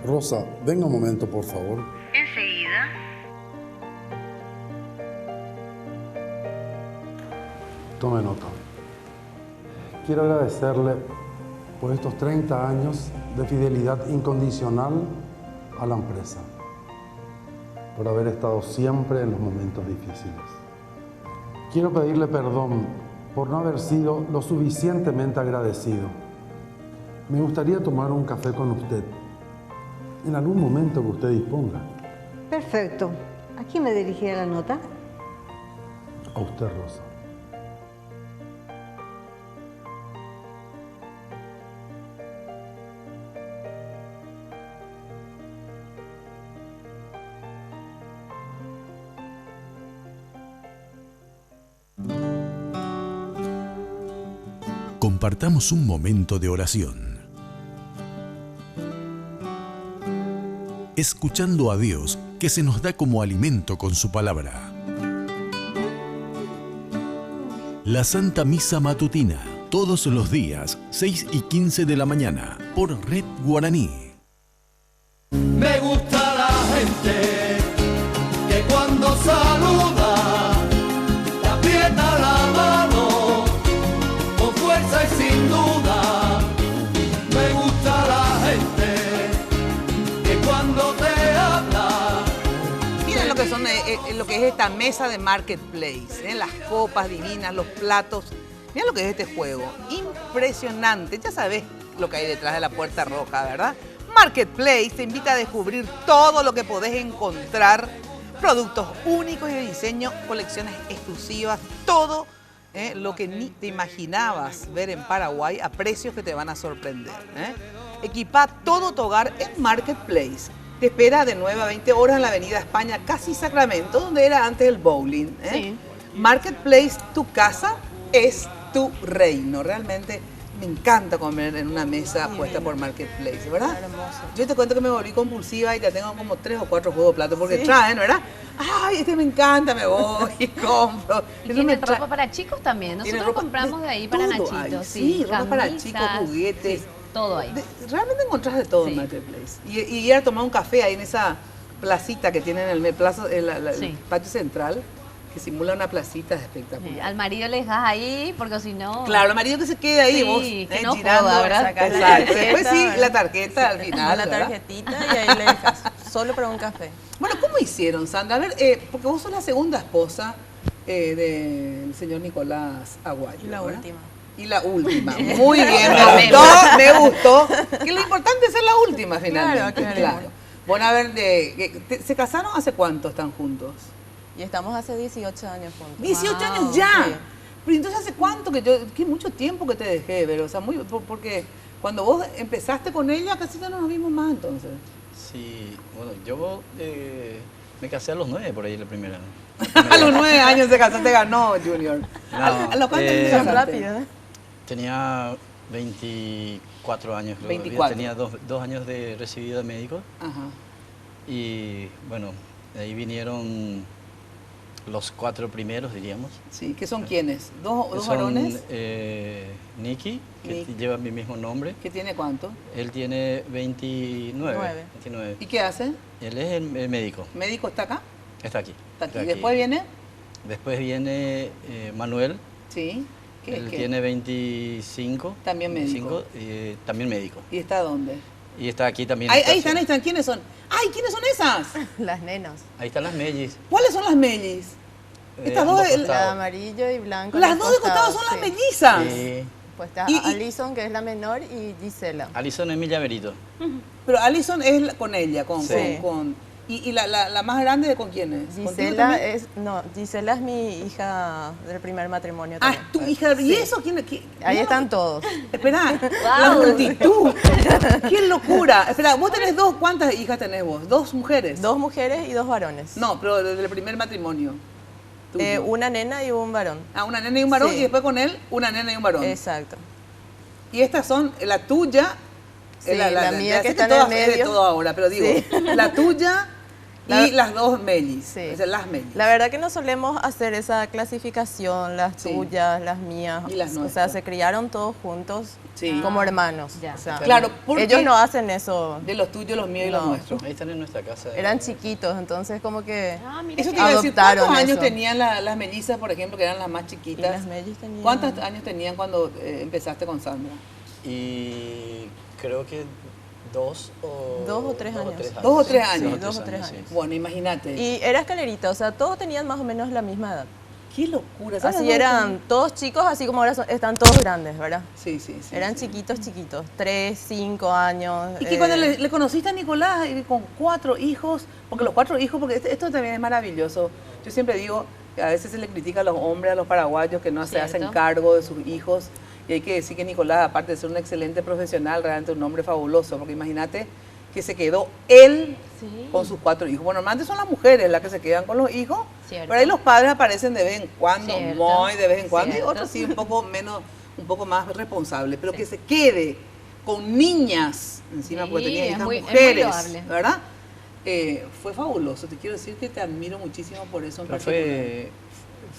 Rosa, venga un momento, por favor. Enseguida. Tome nota. Quiero agradecerle por estos 30 años de fidelidad incondicional a la empresa, por haber estado siempre en los momentos difíciles. Quiero pedirle perdón por no haber sido lo suficientemente agradecido. Me gustaría tomar un café con usted en algún momento que usted disponga. Perfecto. ¿A quién me dirigirá la nota? A usted, Rosa. Compartamos un momento de oración. Escuchando a Dios, que se nos da como alimento con su palabra. La Santa Misa Matutina, todos los días, 6:15 de la mañana, por Red Guaraní. Me gusta la gente que cuando saluda te aprieta la mano con fuerza y sin duda. Me gusta la gente que cuando te habla. Miren lo que son lo que es esta mesa de marketplace, las copas divinas, los platos. Miren lo que es este juego, impresionante. Ya sabes lo que hay detrás de la puerta roja, ¿verdad? Marketplace te invita a descubrir todo lo que podés encontrar, productos únicos y de diseño, colecciones exclusivas, todo lo que ni te imaginabas ver en Paraguay a precios que te van a sorprender. Equipa todo tu hogar en Marketplace. Te espera de 9 a 20 horas en la avenida España, casi Sacramento, donde era antes el bowling. Sí. Marketplace, tu casa es tu reino. Realmente me encanta comer en una mesa puesta por Marketplace, ¿verdad? Hermoso. Yo te cuento que me volví compulsiva y ya tengo como 3 o 4 juegos de plato porque traen, ¿verdad? Ay, este me encanta, me voy y compro. Y tiene ropa para chicos también. Nosotros compramos de ahí para Nachitos. Sí, ropa para chicos, juguetes. Sí, todo ahí. Realmente encontrás de todo en Marketplace. Y ir a tomar un café ahí en esa placita que tienen en el patio central, que simula una placita espectacular. Sí, al marido le dejas ahí, porque si no... Claro, al marido que se quede ahí, vos, que no girando, joda, ¿verdad? Exacto. La tarjeta, Después sí, ¿verdad? la tarjeta al final, la ¿verdad? tarjetita y ahí le dejas, solo para un café. Bueno, ¿cómo hicieron, Sandra? A ver, porque vos sos la segunda esposa del señor Nicolás Aguayo, Y la ¿verdad? última. Y la última. Muy bien, me gustó. Que lo importante es ser la última, finalmente. Claro. Bueno, a ver, ¿se casaron hace cuánto están juntos? Y estamos hace 18 años juntos. 18 años ya. Sí. Pero entonces, ¿hace cuánto que mucho tiempo que te dejé de ver? O sea, porque Cuando vos empezaste con ella, casi ya no nos vimos más entonces. Sí, bueno, yo me casé a los 9 por ahí la primera. A los 9 años se casó, te ganó, Junior. No, ¿A los cuántos años te casaste? Rápido, ¿eh? Tenía 24 años, creo. 24. Tenía 2 años de recibido de médico. Ajá. Y bueno, de ahí vinieron los 4 primeros, diríamos. Sí, ¿qué son quiénes? ¿Dos Son, varones? Nicky, que Nick. lleva mi mismo nombre. ¿Qué tiene cuánto? Él tiene 29. 29. ¿Y qué hace? Él es el médico. ¿Médico está acá? Está aquí. Está aquí. Está ¿Y después viene? Después viene Manuel. Sí. Él tiene 25. También médico. 25, también médico. ¿Y está dónde? Y está aquí también. Ahí están. ¿Quiénes son? ¡Ay, quiénes son esas! Las nenas. Ahí están las mellis. ¿Cuáles son las mellis? Estas dos, La amarillo y blanco. Las dos de costado son las mellizas. Sí. Pues está Alison, que es la menor, y Gisela. Alison es mi llaverito. Pero Alison es con ella, Sí. ¿Y la más grande con quién es? Gisela Gisela es mi hija del primer matrimonio también. Tu hija, ¿y eso quién? Ahí están todos. Espera, la multitud. ¡Qué locura! Espera, vos tenés ¿cuántas hijas tenés vos? ¿2 mujeres? 2 mujeres y 2 varones. No, pero desde el primer matrimonio. Una nena y un varón. Ah, una nena y un varón, Sí. y después con él, una nena y un varón. Exacto. Y estas son la tuya, Sí, la mía ya que sé está en todas el es de medio. todo ahora, pero digo, Sí. la tuya y las 2 mellis. Sí. O sea, las mellis. La verdad que no solemos hacer esa clasificación, las tuyas, las mías. Y las o sea, nuestras. se criaron todos juntos Sí. como hermanos. Ya. O sea, Claro, porque ellos no hacen eso. De los tuyos, los míos y los No. nuestros. Ahí están en nuestra casa. Eran chiquitos, entonces como que Eso te iba a decir, adoptaron ¿cuántos años eso. tenían las mellizas, por ejemplo, que eran las más chiquitas? Y las mellis tenían- ¿Cuántos años tenían cuando empezaste con Sandra? Y creo que 2 o 3 años. 2 o 3 años. Sí, 2 o 3 años. Bueno, imagínate. Y era escalerita, o sea, todos tenían más o menos la misma edad. Qué locura. ¿sabes Así dónde eran están? todos chicos, así como ahora están todos grandes, ¿verdad? Sí. Eran chiquitos, 3, 5 años. Y que cuando le conociste a Nicolás con 4 hijos, porque los 4 hijos, porque esto también es maravilloso. Yo siempre digo que a veces se le critica a los hombres, a los paraguayos, que no se hacen cargo de sus hijos. Y hay que decir que Nicolás, aparte de ser un excelente profesional, realmente un hombre fabuloso, porque imagínate que se quedó él con sus 4 hijos. Bueno, normalmente son las mujeres las que se quedan con los hijos, Cierto. pero ahí los padres aparecen de vez en cuando, Cierto. muy de vez en cuando, y Cierto. otros sí un poco más responsables, pero que se quede con niñas encima, Sí, porque tenía es estas muy- es muy mujeres, loable. ¿verdad? Fue fabuloso. Te quiero decir que te admiro muchísimo por eso en Pero particular.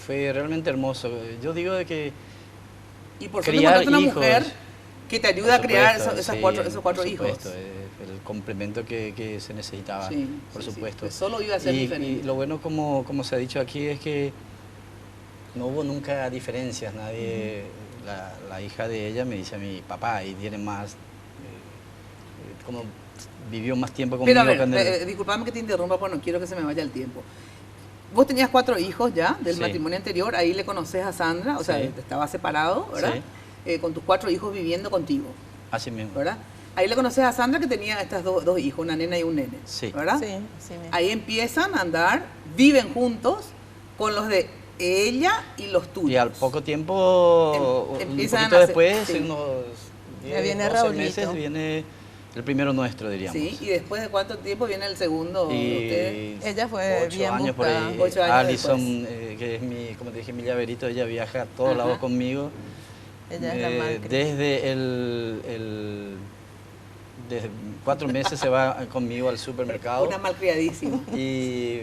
fue realmente hermoso. Yo digo de que Y por suerte criar encontraste una hijos, mujer que te ayuda a por criar supuesto, esos sí, cuatro por hijos. supuesto, el complemento que se necesitaba, Sí, por sí, sí, supuesto. pues solo iba a ser diferente. Y lo bueno, como se ha dicho aquí, es que no hubo nunca diferencias. Nadie, la hija de ella me dice a mi papá y tiene más, como vivió más tiempo conmigo. Pero a ver, cuando disculpame que te interrumpa, porque no quiero que se me vaya el tiempo. Vos tenías 4 hijos ya del Sí. matrimonio anterior, ahí le conoces a Sandra, o sea, Sí. estaba separado, ¿verdad? Con tus 4 hijos viviendo contigo, Así mismo. ¿verdad? Ahí le conoces a Sandra que tenía estas dos hijos, una nena y un nene, Sí. ¿verdad? Sí, sí. Ahí empiezan a andar, viven juntos con los de ella y los tuyos. Y al poco tiempo, un empiezan poquito a hacer- después, sí. unos Ya viene 12 Raulito. meses, viene el primero nuestro, diríamos. Sí, y después de cuánto tiempo viene el segundo de ustedes? Y Ella fue 8 bien años por buscada. ahí. 8 años Alison, que es mi, como te dije, mi llaverito, ella viaja a todos lados conmigo. Ella es la malcriada. Desde 4 meses se va conmigo al supermercado. Una malcriadísima. Y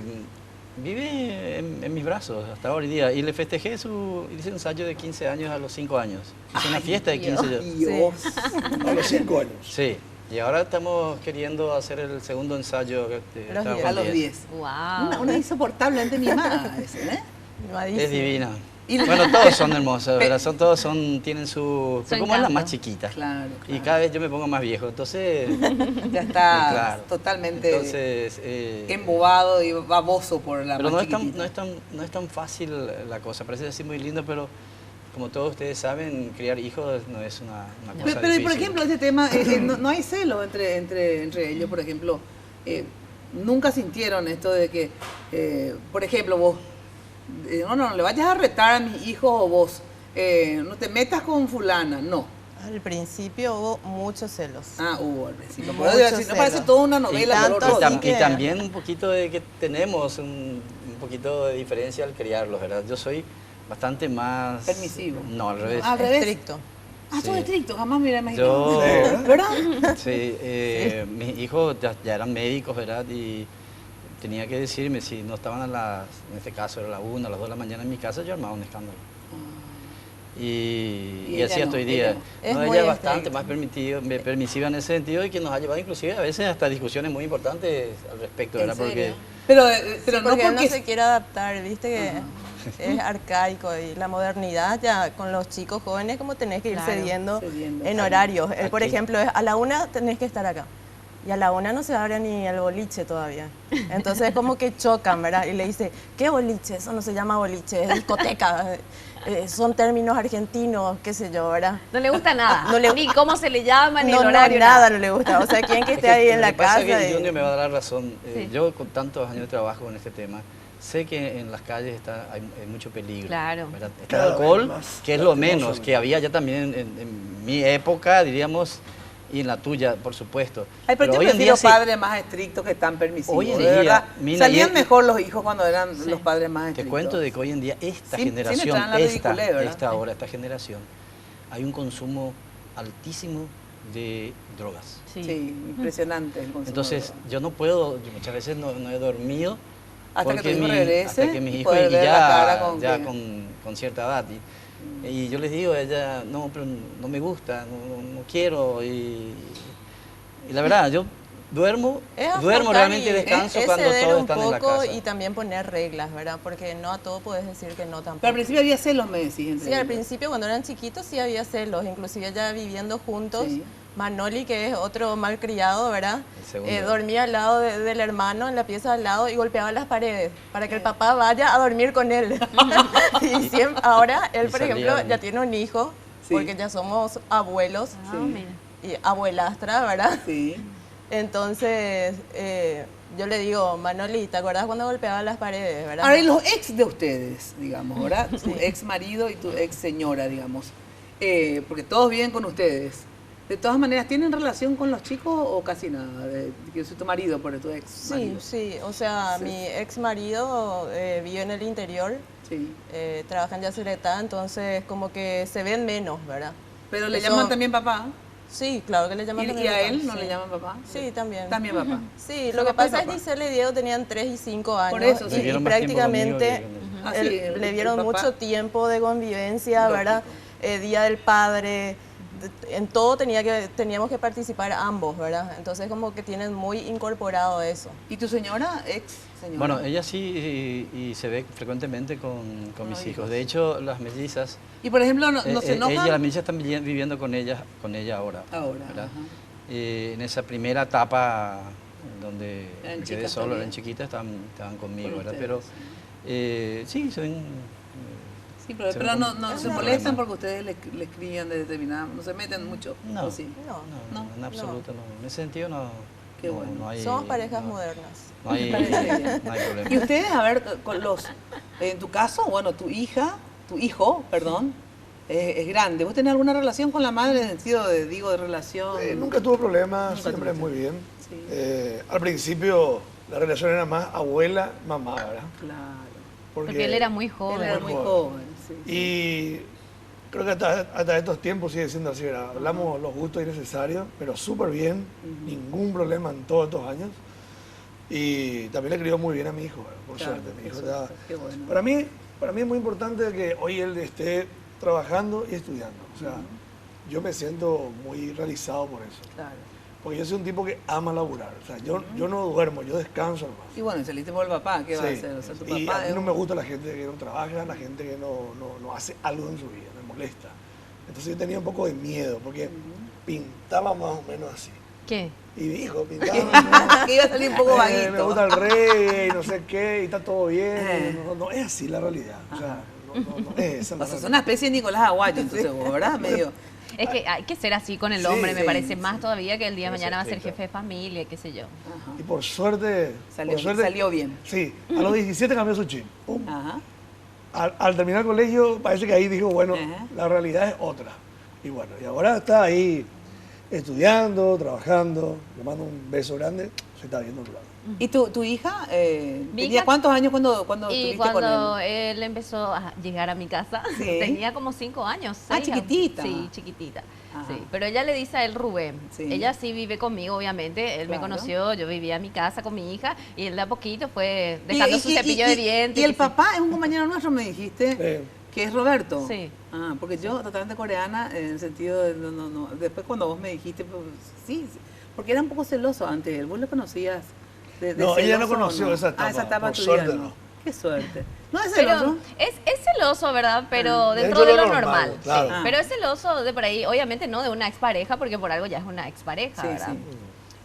vive en mis brazos hasta hoy día. Y le festejé hice un ensayo de 15 años a los 5 años. Hice una fiesta de 15 años. Dios. A los 5 años. Sí. Y ahora estamos queriendo hacer el segundo ensayo. Estamos A los con 10. Wow. Una insoportablemente mimada ese, ¿eh? Mimadísima. Es divina. Y la- Bueno, todos son hermosos, ¿verdad? Todos tienen su... Su como es la encanto. más chiquita. Claro, Y cada vez yo me pongo más viejo, entonces... Ya está Claro. totalmente Entonces... embobado y baboso por la pero más no es, tan, chiquitita. no es tan fácil la cosa. Parece así muy lindo, pero como todos ustedes saben, criar hijos no es una cosa Pero, difícil. por ejemplo, este tema, no hay celos entre ellos, por ejemplo. Nunca sintieron esto de que, por ejemplo, vos, no le vayas a retar a mis hijos o vos, no te metas con fulana, no. Al principio hubo muchos celos. Hubo al principio. Muchos No parece celos. toda una novela. Y también un poquito de que tenemos un poquito de diferencia al criarlos, ¿verdad? Yo soy bastante más... Permisivo. No, al revés. Al revés. Estricto. Sos estricto, jamás me hubiera imaginado. Yo, ¿verdad? Sí, mis hijos ya eran médicos, ¿verdad? Y tenía que decirme si no estaban en este caso era la 1, a las 2 de la mañana en mi casa, yo armaba un escándalo. Y así hasta hoy día. Ella es bastante más permisiva en ese sentido y que nos ha llevado inclusive a veces hasta discusiones muy importantes al respecto, ¿verdad? Porque no no se quiere adaptar, viste que es arcaico y la modernidad ya con los chicos jóvenes como tenés que ir cediendo en horarios. Él, por ejemplo, es a la 1 tenés que estar acá. Y a la 1 no se abre ni el boliche todavía. Entonces como que chocan, ¿verdad? Y le dice, ¿qué boliche? Eso no se llama boliche, es discoteca. Son términos argentinos, qué sé yo, ¿verdad? No le gusta nada, ni cómo se le llama, ni el horario. Nada no le gusta. O sea, quien que esté ahí en la casa. Que Junior me va a dar la razón. Yo con tantos años de trabajo con este tema, sé que en las calles hay mucho peligro. Claro. ¿Verdad? Está el alcohol, que es lo menos, que había ya también en mi época, diríamos, y en la tuya, por supuesto. Pero yo prefiero padres más estrictos que tan permisivos. Hoy en día, salían mejor los hijos cuando eran los padres más estrictos. Te cuento de que hoy en día esta generación, esta generación, hay un consumo altísimo de drogas. Sí, impresionante el consumo. Entonces, yo no puedo, muchas veces no he dormido hasta que tu hijo regrese, hasta que mis hijos ya con cierta edad. Y yo les digo a ella, no, pero no me gusta, no quiero. Y la verdad, yo duermo realmente descanso cuando todos están en la casa. Y también poner reglas, ¿verdad? Porque no a todo puedes decir que no tampoco. Pero al principio había celos, me decís. Sí, al principio cuando eran chiquitos sí había celos, inclusive ya viviendo juntos. Sí. Manoli, que es otro malcriado, ¿verdad? Dormía al lado del hermano, en la pieza al lado, y golpeaba las paredes para que el papá vaya a dormir con él. Y siempre, ahora él, por ejemplo, ya tiene un hijo, porque ya somos abuelos y abuelastra, ¿verdad? Sí. Entonces, yo le digo, Manoli, ¿te acuerdas cuando golpeaba las paredes, verdad? Ahora, y los ex de ustedes, digamos, ¿verdad? Tu ex marido y tu ex señora, digamos. Porque todos viven con ustedes. De todas maneras, ¿tienen relación con los chicos o casi nada? Yo soy tu marido, pero tu ex marido. Sí, o sea, mi ex marido vive en el interior, trabaja en Yacyretá, entonces como que se ven menos, ¿verdad? ¿Pero le llaman también papá? Sí, claro que le llaman también papá. ¿Y a él no sí. le llaman papá? Sí, también. También papá. Sí, lo que pasa es que Giselle y Diego tenían 3 y 5 años. Por eso, y prácticamente le dieron mucho tiempo de convivencia, ¿verdad? Día del Padre... En todo teníamos que participar ambos, ¿verdad? Entonces como que tienen muy incorporado eso. ¿Y tu señora, ex señora? Bueno, ella sí y se ve frecuentemente con mis hijos. De hecho, las mellizas... Y por ejemplo, ¿no se enojan? Las mellizas están viviendo con ella ahora. ¿Verdad? En esa primera etapa donde me quedé solo, también. eran chiquitas, estaban conmigo, ¿verdad? Pero sí, se ven... Sí, pero no se molestan porque ustedes les crían de determinada, no se meten mucho. No, ¿sí? no, en absoluto no. En ese sentido no. Qué bueno. No hay, somos parejas modernas. No hay problema. Y ustedes, a ver, con en tu caso, bueno, tu hijo, es grande. ¿Vos tenés alguna relación con la madre en el sentido de relación? Nunca tuvo problemas, siempre muy bien. Sí. Al principio la relación era más abuela-mamá, ¿verdad? Claro. Porque él era muy joven. Él era muy joven, sí. Y creo que hasta estos tiempos sigue siendo así, ¿verdad? Hablamos los gustos innecesarios, pero súper bien, ningún problema en todos estos años. Y también le crió muy bien a mi hijo, ¿verdad? Por suerte. Mi hijo está... Qué bueno. Para mí es muy importante que hoy él esté trabajando y estudiando. O sea, yo me siento muy realizado por eso. Claro. Porque yo soy un tipo que ama laburar. O sea, yo no duermo, yo descanso nomás. Y bueno, saliste por el papá, ¿qué va a hacer? O sea, tu papá y a mí no me gusta la gente que no trabaja, la gente que no hace algo en su vida, me molesta. Entonces yo tenía un poco de miedo, porque pintaba más o menos así. ¿Qué? Y mi hijo pintaba... que iba a salir un poco vaguito. Me gusta el reggae y no sé qué, y está todo bien. No es así la realidad. O sea, no es esa. O sea, es una especie de Nicolás Aguayo, entonces vos, ¿verdad? Medio... Es que hay que ser así con el hombre, me parece, más todavía que el día de mañana va a ser jefe de familia, qué sé yo. Y por suerte... Salió bien. Sí, a los 17 cambió su chip. Al terminar el colegio, parece que ahí dijo, bueno, la realidad es otra. Y bueno, y ahora está ahí estudiando, trabajando. Le mando un beso grande. Se está viendo claro. ¿Y tu hija? Mi ¿Tenía hija- cuántos años cuando Y estuviste con cuando él? él empezó a llegar a mi casa, Sí. tenía como 5 años. Ah, 6 chiquitita. Sí, chiquitita. Ajá. Sí. Pero ella le dice a él Rubén. Sí. Ella sí vive conmigo, obviamente. Él me Claro. conoció, yo vivía en mi casa con mi hija y él de a poquito fue dejando su cepillo y- de dientes. Y el que sí. papá es un compañero nuestro, me dijiste, que es Roberto. Sí. Ah, porque yo totalmente coreana en el sentido de, no. Después cuando vos me dijiste, pues, sí, porque era un poco celoso antes él. ¿Vos lo conocías? De No, ella no celoso o conoció esa etapa, Ah, esa etapa por tuya, suerte no. no. Qué suerte. No es Pero celoso. es celoso, ¿verdad? Pero dentro Dentro de de lo lo normal. normal, claro. Sí. Ah. Pero es celoso de por ahí, obviamente no de una expareja, porque por algo ya es una expareja, Sí, ¿verdad? sí.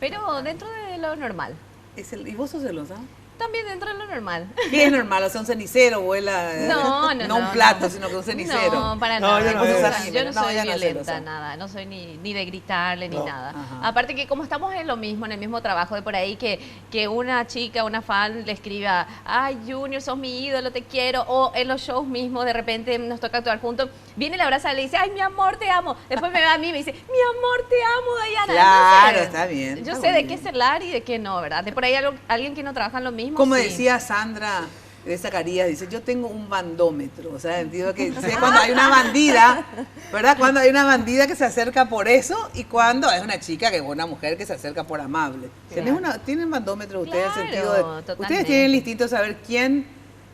Pero dentro de lo normal. ¿Y vos sos celosa? También dentro de lo normal. ¿Qué es normal? O sea, un cenicero vuela. No un plato, sino que un cenicero. No, para No, nada. ella no es Yo no soy ella no es violenta, celosa. nada. No soy ni de gritarle ni No. nada. Ajá. Aparte que como estamos en lo mismo, en el mismo trabajo de por ahí, que una chica, una fan le escriba, ay, Junior, sos mi ídolo, te quiero. O en los shows mismos, de repente nos toca actuar juntos. Viene la abraza y le dice, ay, mi amor, te amo. Después me ve a mí y me dice, mi amor, te amo, Dayana. Claro, Entonces, está bien. Yo está sé de bien. qué celar y de qué no, ¿verdad? De por ahí alguien que no trabaja en lo mismo. Como sí. decía Sandra de Zacarías, dice, yo tengo un bandómetro, o sea, en el sentido que sé cuando hay una bandida, ¿verdad? Cuando hay una bandida que se acerca por eso y cuando es una chica, que es una mujer que se acerca por amable. Claro. ¿Tienen bandómetro ustedes Claro, en el sentido de... totalmente. Ustedes tienen el instinto de saber quién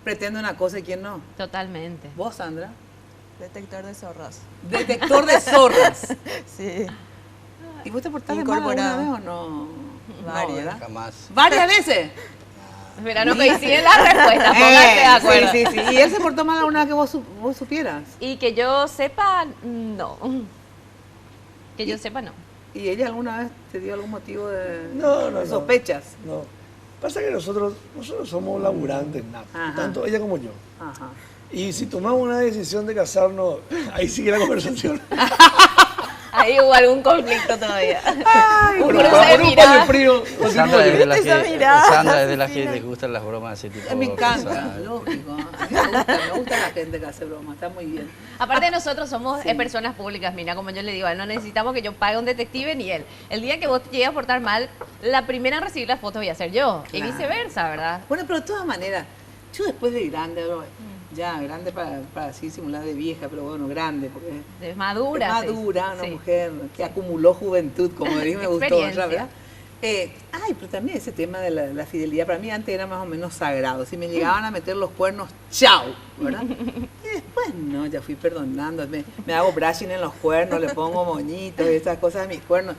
pretende una cosa y quién no. Totalmente. ¿Vos, Sandra? Detector de zorras. Detector de zorras. Sí. ¿Y vos te portaste mal alguna vez o no? Varias. No, ¿verdad? Jamás. ¿Varias veces? Mira, no coincide la respuesta, póngase de acuerdo. Sí. ¿Y él se portó mal alguna vez que vos supieras? Y que yo sepa, no. Que yo sepa, no. ¿Y ella alguna vez te dio algún motivo de No. sospechas? No. Pasa que nosotros somos laburantes, natos, Ajá. tanto ella como yo. Ajá. Y si tomamos una decisión de casarnos, ahí sigue la conversación. Ahí hubo algún conflicto todavía. Ay, Un Pero cruce por de un paño miradas. frío, Sandra es de las Esa que, mirada, Sandra es de las que Cecilia. les gustan las bromas así tipo. Me encanta, pesadas. lógico. Me gusta la gente que hace broma, está muy bien. Aparte nosotros somos Sí. personas públicas, mira, como yo le digo, a él no necesitamos que yo pague un detective ni él. El día que vos te llegues a portar mal, la primera en recibir la foto voy a ser yo. Y Claro. viceversa, ¿verdad? Bueno, pero de todas maneras, yo después de grande, ya grande para así simular de vieja, pero bueno, grande, porque Es madura. es sí. madura, una Sí. mujer que acumuló juventud, como dije, me gustó, Experiencia. ¿verdad? Pero también ese tema de la fidelidad, para mí antes era más o menos sagrado. Si me llegaban a meter los cuernos, ¡chao! ¿Verdad? Y después no, ya fui perdonando. Me hago brushing en los cuernos, le pongo moñitos y esas cosas a mis cuernos.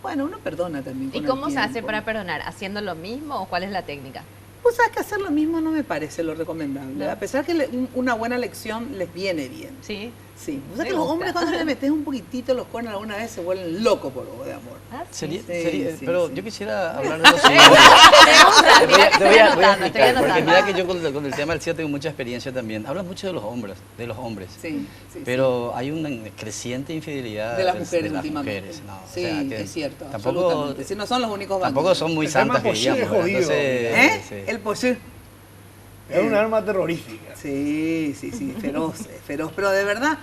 Bueno, uno perdona también. ¿Y con el cómo se hace tiempo. para perdonar? ¿Haciendo lo mismo o cuál es la técnica? Pues sabes que hacer lo mismo no me parece lo recomendable. No. A pesar que una buena lección les viene bien. Sí. Sí. O sea Me que los gusta. hombres cuando le metes un poquitito los cuernos alguna vez se vuelven locos por vos de amor. Ah, Sería, Sí, sería- sí, pero sí. yo quisiera hablar de lo siguiente. Me gusta, Te voy mira a- que te voy a estoy anotando, explicar, porque anotando. mira que yo con el tema del SIDA tengo mucha experiencia también. Hablas mucho de los hombres, Sí, sí. pero hay una creciente infidelidad De las mujeres las últimamente. mujeres, ¿no? O Sí, sea, que es cierto. Tampoco, absolutamente. Si no son los únicos tampoco bandidos. son muy El tema santas que pochí es digamos. ¿verdad? jodido. Entonces, sí. El pochí. Es un arma terrorífica. Sí, feroz, feroz. Pero de verdad,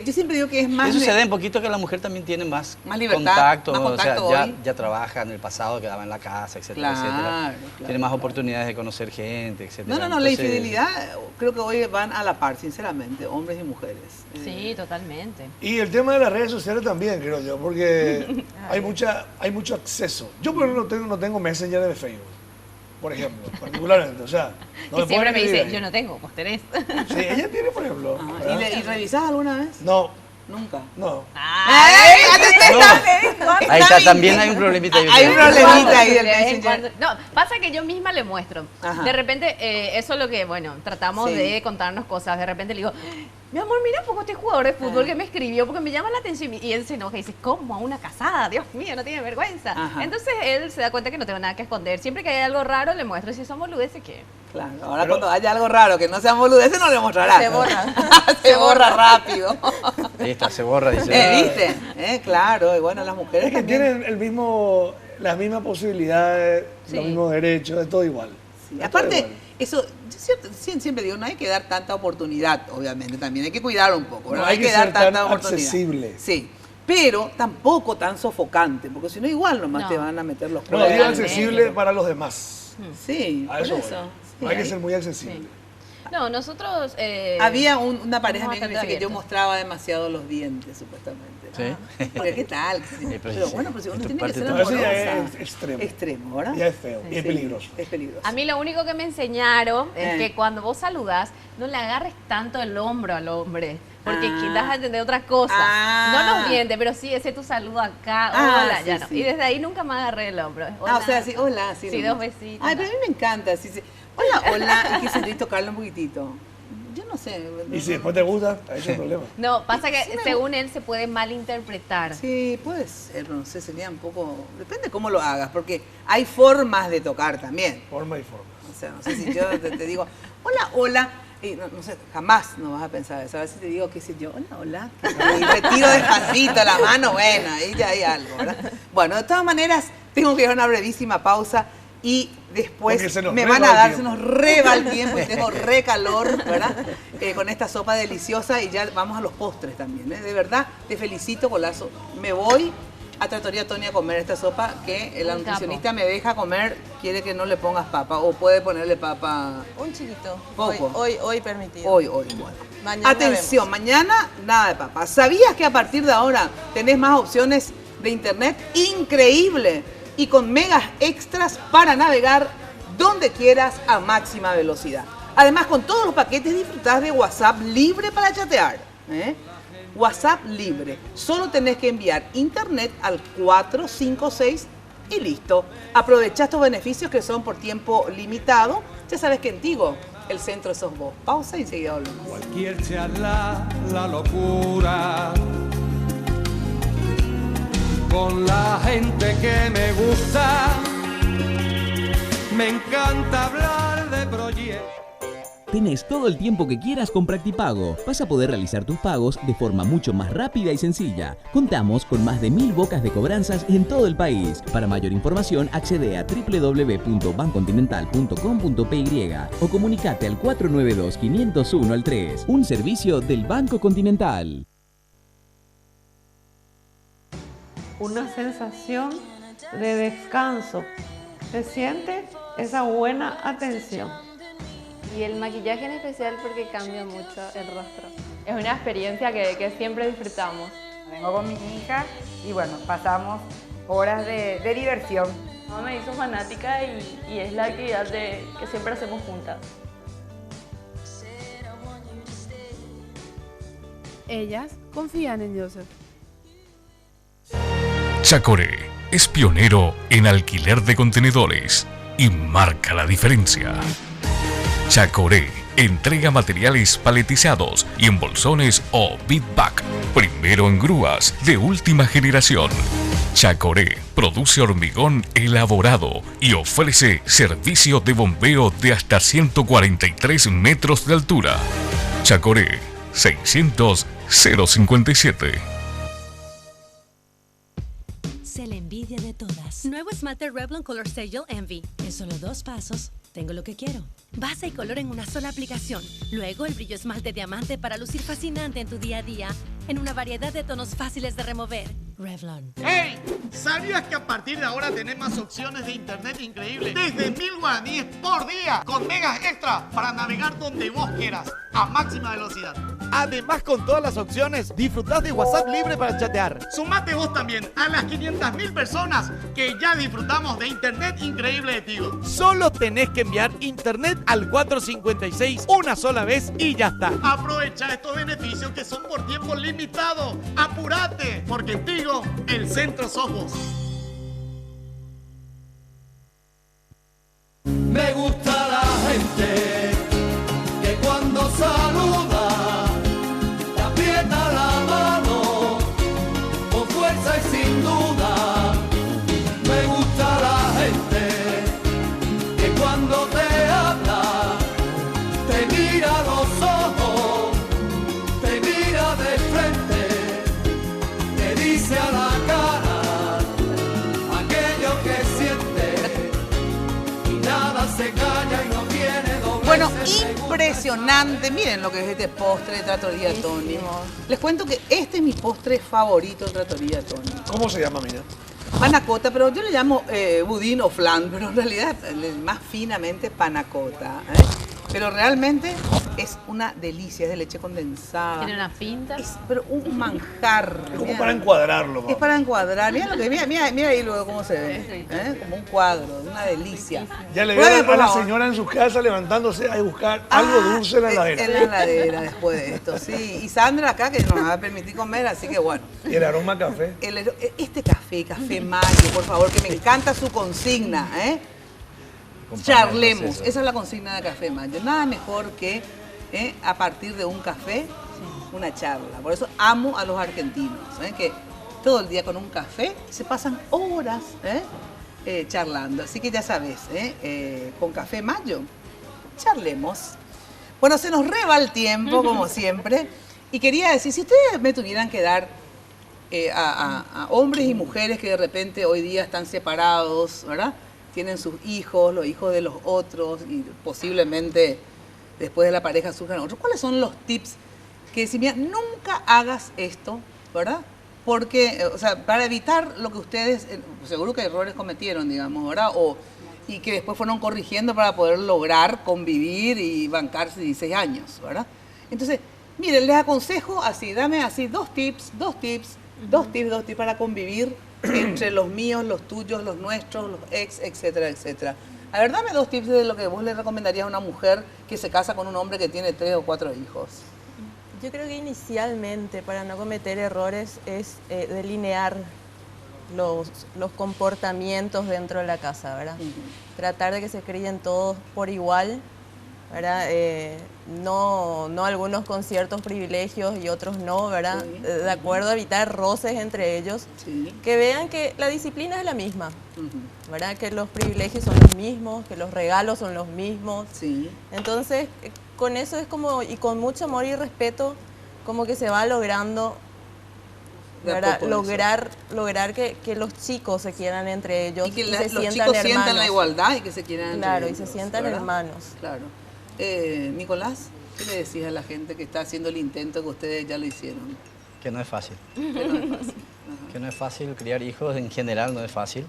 yo siempre digo que es más... Eso se da un poquito que la mujer también tiene más, libertad, contacto, más contacto o sea, hoy. ya trabaja en el pasado, quedaba en la casa, etcétera, Claro, etcétera. claro, Tiene más oportunidades de conocer gente, etcétera. No, la Entonces, infidelidad creo que hoy van a la par, sinceramente, hombres y mujeres. Sí, totalmente. Y el tema de las redes sociales también, creo yo, porque hay mucho acceso. Yo, por ejemplo, no tengo Messenger de Facebook, por ejemplo, particularmente. O sea, no Que me siempre pueden me dice, escribir yo ahí. no tengo, vos tenés. Sí, ella tiene, por ejemplo. ¿verdad? ¿Y revisás alguna vez? No, Nunca. no. Ahí está, también hay un problemita. ahí. Hay un problemita ahí del De vez en Messenger. cuando. No, pasa que yo misma le muestro. Ajá. De repente, eso es lo que, bueno, tratamos Sí. de contarnos cosas. De repente le digo, mi amor, mira, poco este jugador de fútbol que me escribió porque me llama la atención. Y él se enoja y dice, ¿cómo? A una casada, Dios mío, no tiene vergüenza. Ajá. Entonces él se da cuenta que no tengo nada que esconder. Siempre que hay algo raro, le muestro. Y si son boludeces, ¿qué? Claro, ahora cuando haya algo raro que no sean boludeces no le mostrarás. Se borra. Se borra rápido. Ahí está, se borra, dice. ¿Viste? Claro, y bueno, las mujeres Es que también. tienen las mismas posibilidades, Sí. los mismos derechos, es todo igual. Sí, Es todo aparte, igual. Eso, siempre digo, no hay que dar tanta oportunidad, obviamente, también hay que cuidar un poco, ¿verdad? No hay que dar ser tan tanta oportunidad. accesible. Sí, pero tampoco tan sofocante, porque si no igual nomás te van a meter los No, digo accesible para los demás. Sí, A por eso eso. voy. Sí, Hay que ahí- ser muy accesible. No, nosotros... Había una pareja somos que me bastante dice que yo abiertos. mostraba demasiado los dientes, supuestamente. Sí. Porque ¿qué tal? Pero bueno, pero si uno tiene que ser Pero eso ya amorosa. es extremo. Extremo, ¿verdad? Ya es feo y es Sí, peligroso. Es peligroso. A mí lo único que me enseñaron es Eh. que cuando vos saludás, no le agarres tanto el hombro al hombre. Porque Ah. das a entender otras cosas. Ah. No los dientes, pero sí, ese tu saludo acá. Ah, Hola, sí, ya no. sí. Y desde ahí nunca me agarré el hombro. Ah, o sea, sí, hola, sí. Sí, nomás. 2 besitos. Ay, pero a mí me encanta. Sí, sí. Hola, hola. ¿Y qué sentís tocarlo un poquitito? Yo no sé. Y si después te gusta, ahí es el problema. No, pasa que Sí me según él se puede malinterpretar. Sí, puede ser, no sé, sería un poco... Depende cómo lo hagas, porque hay formas de tocar también. Forma y forma. O sea, no sé si yo te digo, hola, hola, y no sé, jamás no vas a pensar eso. A ver si te digo, qué sé yo, hola, hola, y retiro despacito la mano, bueno, ahí ya hay algo, ¿verdad? Bueno, de todas maneras, tengo que ir a una brevísima pausa y después Porque se nos me reba van a el dar, se tiempo. nos reba el tiempo y tengo re calor, ¿verdad? Con esta sopa deliciosa y ya vamos a los postres también, ¿eh? De verdad, te felicito, Golazo. Me voy a Trattoria Tony a comer esta sopa que la Un nutricionista me deja comer, quiere que no le pongas papa o puede ponerle papa Un chiquito. poco. Hoy permitido. Hoy, bueno. Mañana Atención, mañana nada de papa. ¿Sabías que a partir de ahora tenés más opciones de internet? Increíble. Y con megas extras para navegar donde quieras a máxima velocidad. Además, con todos los paquetes disfrutás de WhatsApp libre para chatear. ¿eh? WhatsApp libre. Solo tenés que enviar internet al 456 y listo. Aprovecha estos beneficios que son por tiempo limitado. Ya sabes que en Tigo el centro sos vos. Pausa y enseguida volvemos. Cualquier charla, la locura. Con la gente que me gusta, me encanta hablar de proyectos. Tenés todo el tiempo que quieras con Practipago. Vas a poder realizar tus pagos de forma mucho más rápida y sencilla. Contamos con más de 1000 bocas de cobranzas en todo el país. Para mayor información, accede a www.bancontinental.com.py o comunicate al 492-501-3. Un servicio del Banco Continental. Una sensación de descanso. Se siente esa buena atención. Y el maquillaje en especial porque cambia mucho el rostro. Es una experiencia que siempre disfrutamos. Vengo con mi hija y bueno, pasamos horas de diversión. Mamá me hizo fanática y es la actividad que siempre hacemos juntas. Ellas confían en Joseph. Chacoré es pionero en alquiler de contenedores y marca la diferencia. Chacoré entrega materiales paletizados y en bolsones o big-bag, primero en grúas de última generación. Chacoré produce hormigón elaborado y ofrece servicio de bombeo de hasta 143 metros de altura. Chacoré 600 057. Sé la envidia de todas. Nuevo esmalte Revlon Color Gel Envy. En solo 2 pasos, tengo lo que quiero. Base y color en una sola aplicación. Luego el brillo esmalte diamante para lucir fascinante en tu día a día. En una variedad de tonos fáciles de remover. Revlon. ¡Hey! ¿Sabías que a partir de ahora tenés más opciones de internet increíbles? Desde 1000 guaraníes por día, con megas extra para navegar donde vos quieras, a máxima velocidad. Además, con todas las opciones, disfrutás de WhatsApp libre para chatear. Sumate vos también a las 500.000 personas que ya disfrutamos de internet increíble de Tigo. Solo tenés que enviar internet al 456 una sola vez y ya está. Aprovecha estos beneficios que son por tiempo limitado. ¡Apurate! Porque en Tigo, el centro sos vos. Me gusta la gente que cuando saluda te aprieta la mano con fuerza y sin duda. Me gusta la gente que cuando te habla te mira a los ojos, te mira de frente, te dice a la cara aquello que siente y nada se cae. Bueno, impresionante. Miren lo que es este postre de Trattoria Tony. Les cuento que este es mi postre favorito de Trattoria Tony. ¿Cómo se llama, mira? Panacota, pero yo le llamo budín o flan, pero en realidad más finamente panacota. Pero realmente es una delicia, es de leche condensada. Tiene una pinta. Pero un manjar. Es como para encuadrarlo. Es para encuadrar. Mira, mira ahí luego cómo se ve. Como un cuadro, una delicia. Ya le veo a la señora en su casa levantándose a buscar algo dulce en la heladera. En la heladera después de esto, sí. Y Sandra acá que nos va a permitir comer, así que bueno. ¿Y el aroma a café? Este café Mayo, por favor, que me encanta su consigna, Charlemos, esa es la consigna de Café Mayo. Nada mejor que a partir de un café, una charla. Por eso amo a los argentinos, que todo el día con un café se pasan horas charlando. Así que ya sabes, con Café Mayo, charlemos. Bueno, se nos reba el tiempo, como siempre. Y quería decir, si ustedes me tuvieran que dar a hombres y mujeres que de repente hoy día están separados, ¿verdad? Tienen sus hijos, los hijos de los otros y posiblemente después de la pareja surjan otros. ¿Cuáles son los tips que decir, mira, nunca hagas esto, ¿verdad? Porque, o sea, para evitar lo que ustedes, seguro que errores cometieron, digamos, ¿verdad? Y que después fueron corrigiendo para poder lograr convivir y bancarse 16 años, ¿verdad? Entonces, miren, les aconsejo así, dame así dos tips para convivir entre los míos, los tuyos, los nuestros, los ex, etcétera, etcétera. A ver, dame dos tips de lo que vos le recomendarías a una mujer que se casa con un hombre que tiene 3 o 4 hijos. Yo creo que inicialmente, para no cometer errores, es delinear los comportamientos dentro de la casa, ¿verdad? Tratar de que se críen todos por igual, ¿verdad? No algunos con ciertos privilegios y otros no, ¿verdad? De acuerdo a evitar roces entre ellos. Que vean que la disciplina es la misma, ¿verdad? Que los privilegios son los mismos, que los regalos son los mismos. Entonces, con eso es como, y con mucho amor y respeto, como que se va logrando, ¿verdad? Lograr que los chicos se quieran entre ellos y que los chicos sientan la igualdad y que se quieran entre ellos. Claro, y se sientan hermanos. Claro. Nicolás, ¿qué le decís a la gente que está haciendo el intento que ustedes ya lo hicieron? Que no es fácil. Que no es fácil. Que no es fácil, criar hijos en general no es fácil.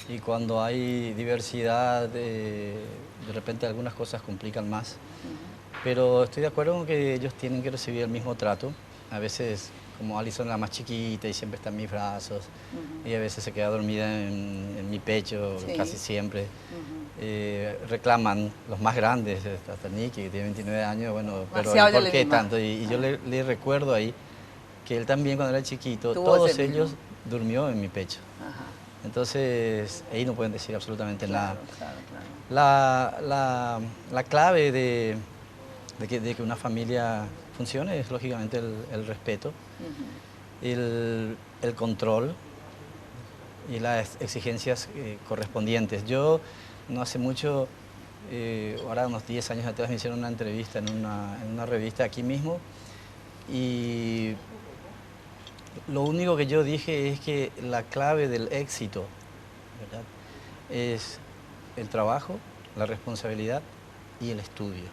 Y cuando hay diversidad, de repente algunas cosas complican más. Pero estoy de acuerdo con que ellos tienen que recibir el mismo trato. A veces, como Alison es la más chiquita y siempre está en mis brazos, y a veces se queda dormida en mi pecho, casi siempre. Reclaman los más grandes, hasta Nicky, que tiene 29 años, bueno, pero ¿por qué tanto? Y yo le recuerdo ahí que él también cuando era chiquito, todos ellos durmió en mi pecho. Entonces, ahí no pueden decir absolutamente nada. La clave de que una familia funcione es lógicamente el respeto, el control y las exigencias correspondientes. Yo no hace mucho, ahora unos 10 años atrás, me hicieron una entrevista en una revista aquí mismo y lo único que yo dije es que la clave del éxito, ¿verdad?, es el trabajo, la responsabilidad y el estudio.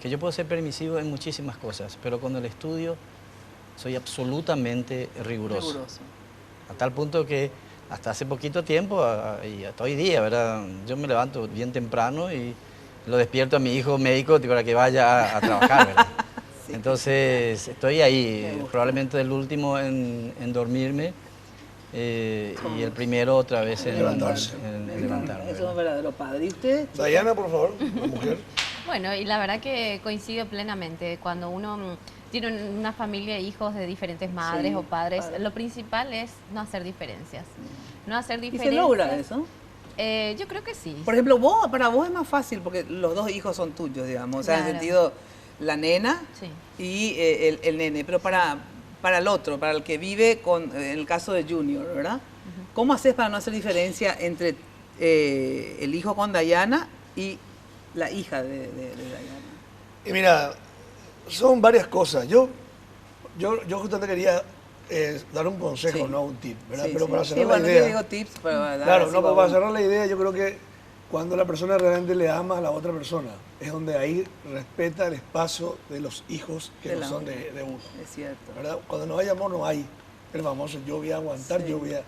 Que yo puedo ser permisivo en muchísimas cosas, pero con el estudio soy absolutamente riguroso. A tal punto que hasta hace poquito tiempo y hasta hoy día, ¿verdad?, yo me levanto bien temprano y lo despierto a mi hijo médico para que vaya a trabajar, ¿verdad? Entonces estoy ahí, probablemente el último en dormirme y el primero otra vez en levantarme. Eso es un verdadero padre. ¿Y usted? Diana, por favor, la mujer. Bueno, y la verdad que coincido plenamente. Cuando uno tiene una familia de hijos de diferentes madres o padres, lo principal es no hacer diferencias. No hacer diferencias. ¿Y se logra eso? Yo creo que sí. Por ejemplo, para vos es más fácil porque los dos hijos son tuyos, digamos. O sea, en el sentido, la nena y el nene. Pero para el otro, para el que vive en el caso de Junior, ¿verdad? ¿Cómo haces para no hacer diferencia entre el hijo con Diana y la hija de Diana? Y mira, son varias cosas. Yo justamente quería dar un consejo, no un tip, ¿verdad? Pero para cerrar la idea. Digo tips para dar claro, no, para cerrar la idea, yo creo que cuando la persona realmente le ama a la otra persona, es donde ahí respeta el espacio de los hijos que no son de uno. Es cierto. ¿Verdad? Cuando no hay amor, no hay el famoso yo voy a aguantar, Sí. yo voy a...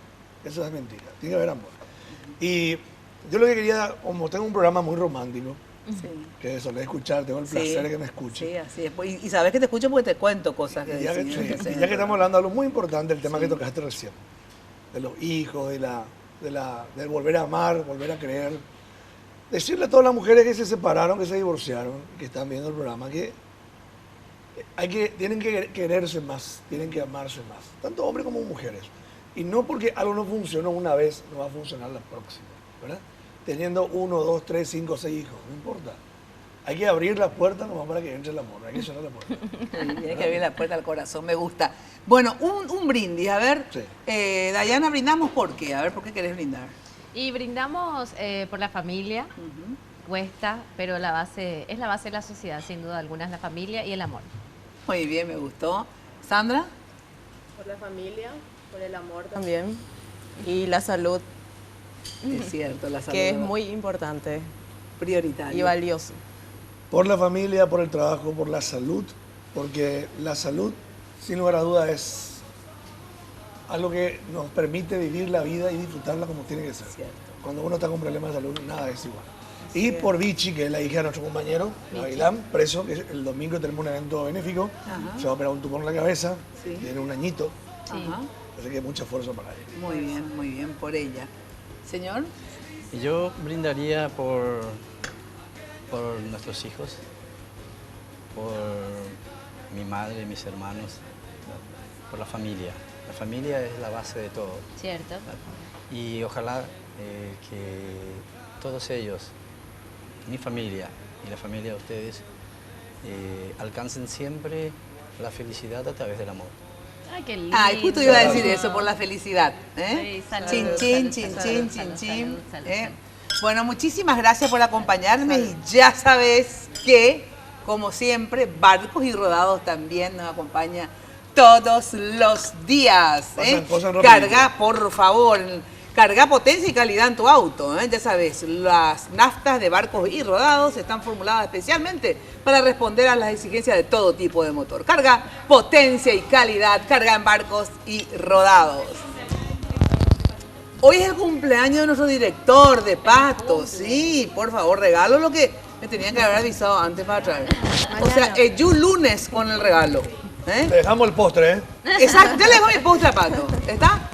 Eso es mentira, tiene que haber amor. Y yo lo que quería, como tengo un programa muy romántico, que solé escuchar, tengo el placer de que me escuche. Sí, así es. Y sabes que te escucho porque te cuento cosas que Y ya, decís, que, entonces, y ya que estamos hablando de algo muy importante, el tema que tocaste recién, de los hijos, del volver a amar, volver a creer. Decirle a todas las mujeres que se separaron, que se divorciaron, que están viendo el programa, que tienen que quererse más, tienen que amarse más, tanto hombres como mujeres. Y no porque algo no funcionó una vez, no va a funcionar la próxima, ¿verdad? Teniendo 1, 2, 3, 5, 6 hijos, no importa. Hay que abrir la puerta nomás para que entre el amor, hay que cerrar la puerta. Hay que abrir la puerta al corazón, me gusta. Bueno, un brindis, a ver. Sí. Dayana, brindamos por qué, a ver, ¿por qué querés brindar? Y brindamos por la familia, cuesta, pero es la base de la sociedad, sin duda alguna, es la familia y el amor. Muy bien, me gustó. ¿Sandra? Por la familia, por el amor también y la salud. Es cierto, la salud. Que es muy importante. Prioritario. Y valioso. Por la familia, por el trabajo, por la salud, porque la salud, sin lugar a dudas, es algo que nos permite vivir la vida y disfrutarla como tiene que ser. Cierto. Cuando uno está con problemas de salud, nada es igual. Y por Vichy, que es la hija de nuestro compañero, Gavilán, preso, que el domingo tenemos un evento benéfico, se va a operar un tumor en la cabeza, tiene un añito, así que mucha fuerza para ella. Muy bien, por ella. Señor. Y yo brindaría por nuestros hijos, por mi madre, mis hermanos, por la familia. La familia es la base de todo. Cierto. Y ojalá que todos ellos, mi familia y la familia de ustedes, alcancen siempre la felicidad a través del amor. Ay, qué lindo. Ay, justo iba a decir eso, por la felicidad. Sí, salud, Chin, salud, chin, salud, chin, salud, chin, salud, chin, chin. salud, salud. Bueno, muchísimas gracias por acompañarme y ya sabes que, como siempre, Barcos y Rodados también nos acompaña todos los días. Pasan Carga, por favor, carga potencia y calidad en tu auto. Ya sabes, las naftas de Barcos y Rodados están formuladas especialmente para responder a las exigencias de todo tipo de motor. Carga potencia y calidad, carga en Barcos y Rodados. Hoy es el cumpleaños de nuestro director de Pato. Sí, por favor, regalo lo que me tenían que haber avisado antes para traer. O sea, yo lunes con el regalo. Le dejamos el postre, ¿eh? Exacto, yo le dejo mi postre a Pato. ¿Está?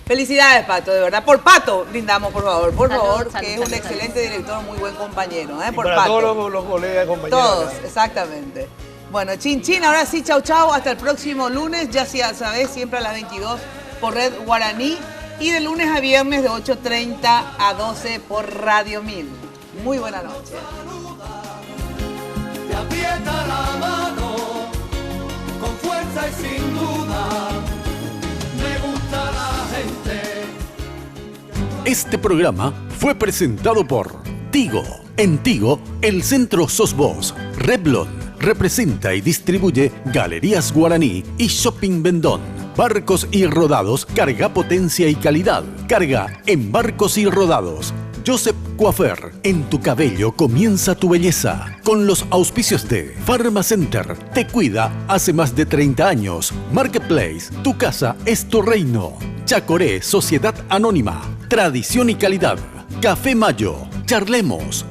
Felicidades, Pato, de verdad. Por Pato, brindamos, por favor. Por favor, que es un excelente director, muy buen compañero. Por para Pato. todos los colegas, compañeros. Todos, exactamente. Bueno, chin, chin. Ahora sí, chau, chau. Hasta el próximo lunes. Ya sabes, siempre a las 22 por Red Guaraní. Y de lunes a viernes de 8:30 a 12 por Radio 1000. Muy buena noche. Te aprieta la mano con fuerza y sin duda. Me gusta la gente. Este programa fue presentado por Tigo. En Tigo, el centro sos vos. Revlon representa y distribuye Galerías Guaraní y Shopping Vendón. Barcos y Rodados, carga potencia y calidad. Carga en Barcos y Rodados. Joseph Coiffeur, en tu cabello comienza tu belleza. Con los auspicios de Pharmacenter, te cuida hace más de 30 años. Marketplace, tu casa es tu reino. Chacoré, Sociedad Anónima, tradición y calidad. Café Mayo, charlemos,